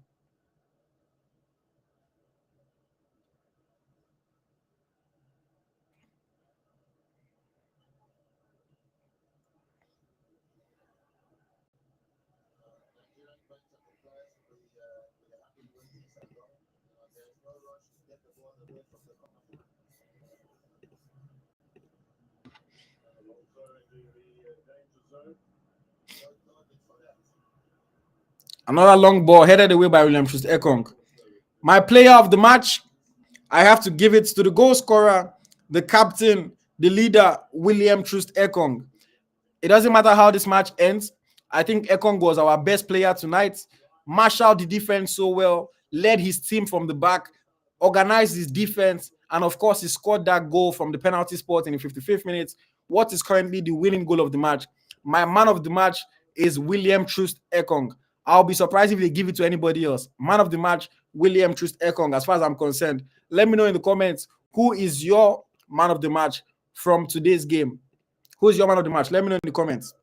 Another long ball headed away by William Troost Ekong. My player of the match, I have to give it to the goal scorer, the captain, the leader, William Troost Ekong. It doesn't matter how this match ends. I think Ekong was our best player tonight. Marshaled the defense so well, led his team from the back, organized his defense, and of course, he scored that goal from the penalty spot in the 55th minute. What is currently the winning goal of the match? My man of the match is William Troost Ekong. I'll be surprised if they give it to anybody else. Man of the match, William Troost Ekong, as far as I'm concerned. Let me know in the comments who is your man of the match from today's game. Who's your man of the match? Let me know in the comments.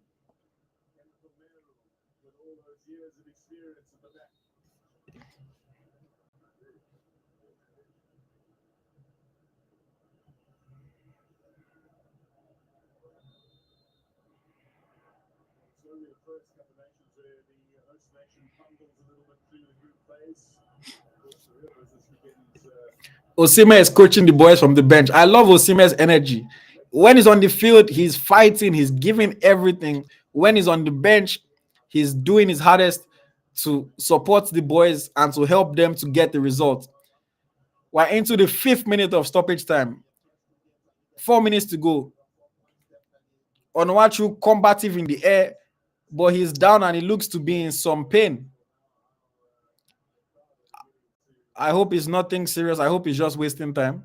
Osimhen is coaching the boys from the bench. I love Osimhen's energy. When he's on the field, he's fighting, he's giving everything. When he's on the bench, he's doing his hardest to support the boys and to help them to get the result. We're into the 5th minute of stoppage time. 4 minutes to go. Onuachu combative in the air, but he's down and he looks to be in some pain. I hope it's nothing serious. I hope he's just wasting time.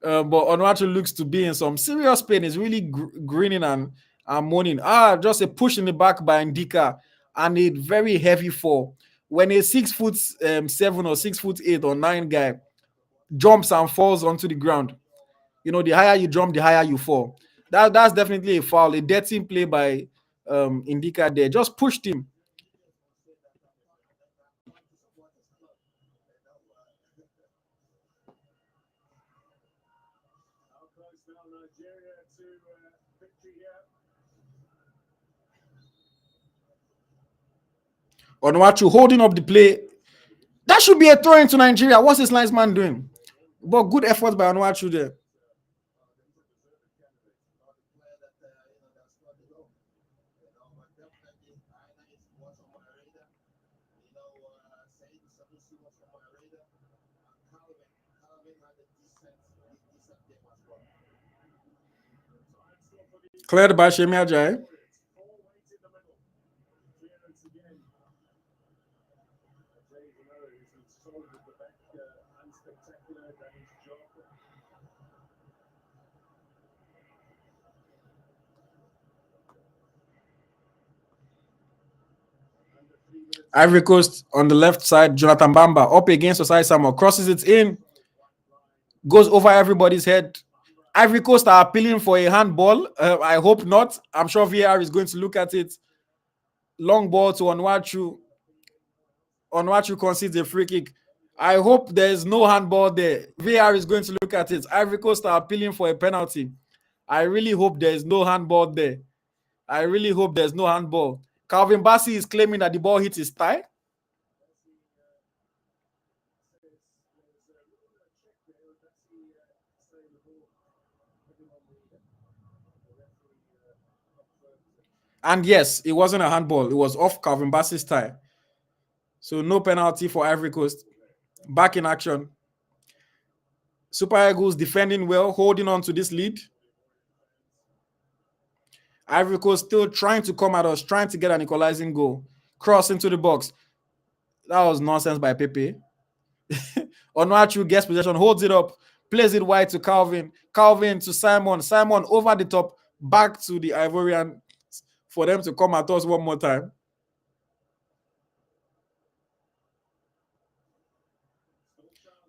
But Onuachu looks to be in some serious pain. He's really grinning and moaning. Just a push in the back by Ndika and a very heavy fall. When a 6'7" or 6'8" or 9" guy jumps and falls onto the ground, you know, the higher you jump, the higher you fall. That's definitely a foul. A dirty play by Ndika there. Just pushed him. Onuachu holding up the play. That should be a throw into Nigeria. What's this linesman doing? But good effort by Onuachu there. Cleared by Shemi Ajayi. Ivory Coast on the left side, Jonathan Bamba up against Osai Samuel, crosses it in, goes over everybody's head. Ivory Coast are appealing for a handball. I hope not. I'm sure VAR is going to look at it. Long ball to Onuachu. Onuachu concedes a free kick. I hope there's no handball there. VAR is going to look at it. Ivory Coast are appealing for a penalty. I really hope there's no handball there. I really hope there's no handball. Calvin Bassey is claiming that the ball hit his thigh. And yes, it wasn't a handball. It was off Calvin Bassey's thigh. So no penalty for Ivory Coast. Back in action. Super Eagles defending well, holding on to this lead. Ivory Coast still trying to come at us, trying to get an equalizing goal. Cross into the box. That was nonsense by Pepe. Onuachu gets possession, holds it up, plays it wide to Calvin. Calvin to Simon. Simon over the top, back to the Ivorian for them to come at us one more time.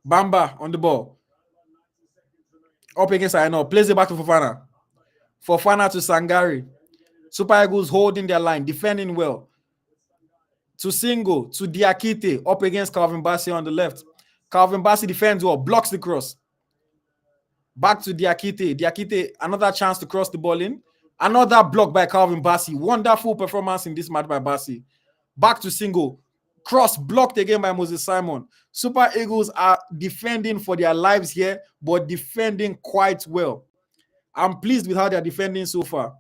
Bamba on the ball. Up against Aino. Plays it back to Fofana. Fofana to Sangari. Super Eagles holding their line, defending well. To Singo, to Diakite, up against Calvin Bassey on the left. Calvin Bassey defends well, blocks the cross. Back to Diakite. Diakite, another chance to cross the ball in. Another block by Calvin Bassey. Wonderful performance in this match by Bassey. Back to Singo. Cross blocked again by Moses Simon. Super Eagles are defending for their lives here, but defending quite well. I'm pleased with how they're defending so far.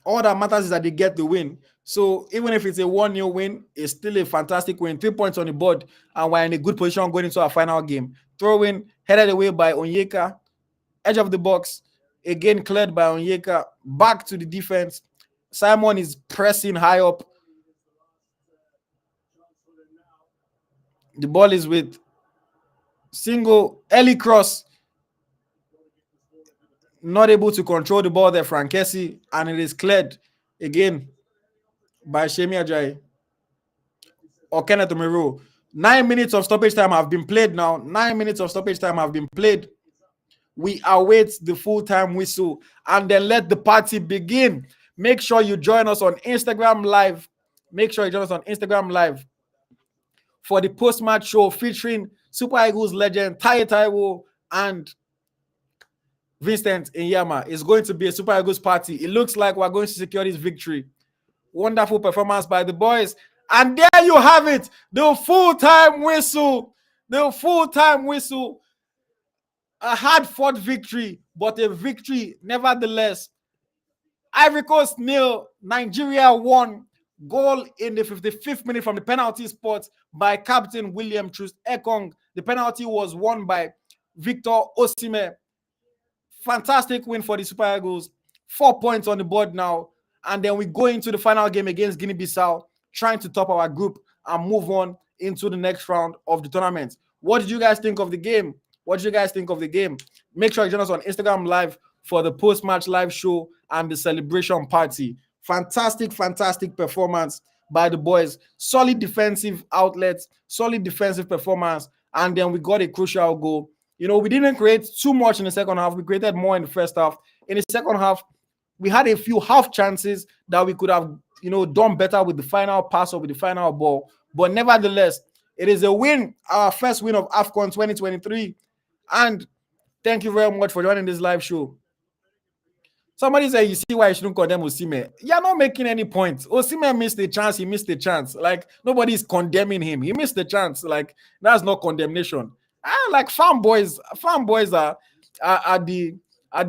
All that matters is that they get the win. So even if it's a 1-0 win, it's still a fantastic win. 3 points on the board, and we're in a good position going into our final game. Throw in, headed away by Onyeka, edge of the box, again cleared by Onyeka, back to the defense. Simon is pressing high up. The ball is with single early cross. Not able to control the ball there, Frankesi, and it is cleared again by Shemi Ajayi or Kenneth Omeru. 9 minutes of stoppage time have been played now. 9 minutes of stoppage time have been played. We await the full-time whistle and then let the party begin. Make sure you join us on Instagram Live. Make sure you join us on Instagram Live for the post-match show featuring Super Eagles legend Tai Taiwo and Vincent Inyama. It's going to be a Super Eagles party. It looks like we're going to secure this victory. Wonderful performance by the boys. And there you have it. The full-time whistle. The full-time whistle. A hard-fought victory, but a victory nevertheless. Ivory Coast 0, Nigeria 1. Goal in the 55th minute from the penalty spot by Captain William Troost Ekong. The penalty was won by Victor Osimhen. Fantastic win for the Super Eagles. 4 points on the board now. And then we go into the final game against Guinea-Bissau, trying to top our group and move on into the next round of the tournament. What did you guys think of the game? What did you guys think of the game? Make sure you join us on Instagram Live for the post-match live show and the celebration party. Fantastic, fantastic performance by the boys. Solid defensive outlets, solid defensive performance, and then we got a crucial goal. You know, we didn't create too much in the second half. We created more in the first half. In the second half, we had a few half chances that we could have, you know, done better with the final pass or with the final ball. But nevertheless, it is a win, our first win of AFCON 2023. And thank you very much for joining this live show. Somebody said, you see why you shouldn't condemn Osimhen. You're not making any points. Osimhen missed the chance. He missed the chance. Like, nobody's condemning him. He missed the chance. Like, that's not condemnation. Like, fanboys are the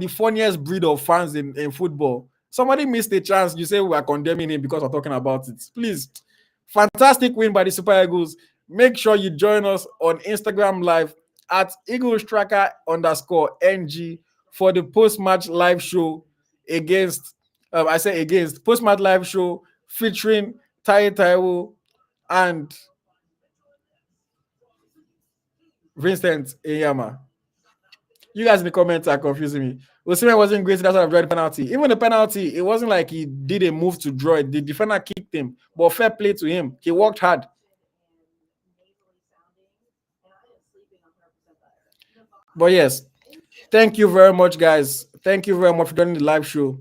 funniest breed of fans in football. Somebody missed a chance. You say we are condemning him because we're talking about it. Please. Fantastic win by the Super Eagles. Make sure you join us on Instagram Live at EaglesTracker_NG for the post-match live show against post-match live show featuring Tai Taiwo and Vincent Inyama. You guys in the comments are confusing me. Osimhen wasn't great. That's why I've tried the penalty. Even the penalty, it wasn't like he did a move to draw it. The defender kicked him, but fair play to him. He worked hard. But yes, thank you very much, guys. Thank you very much for joining the live show.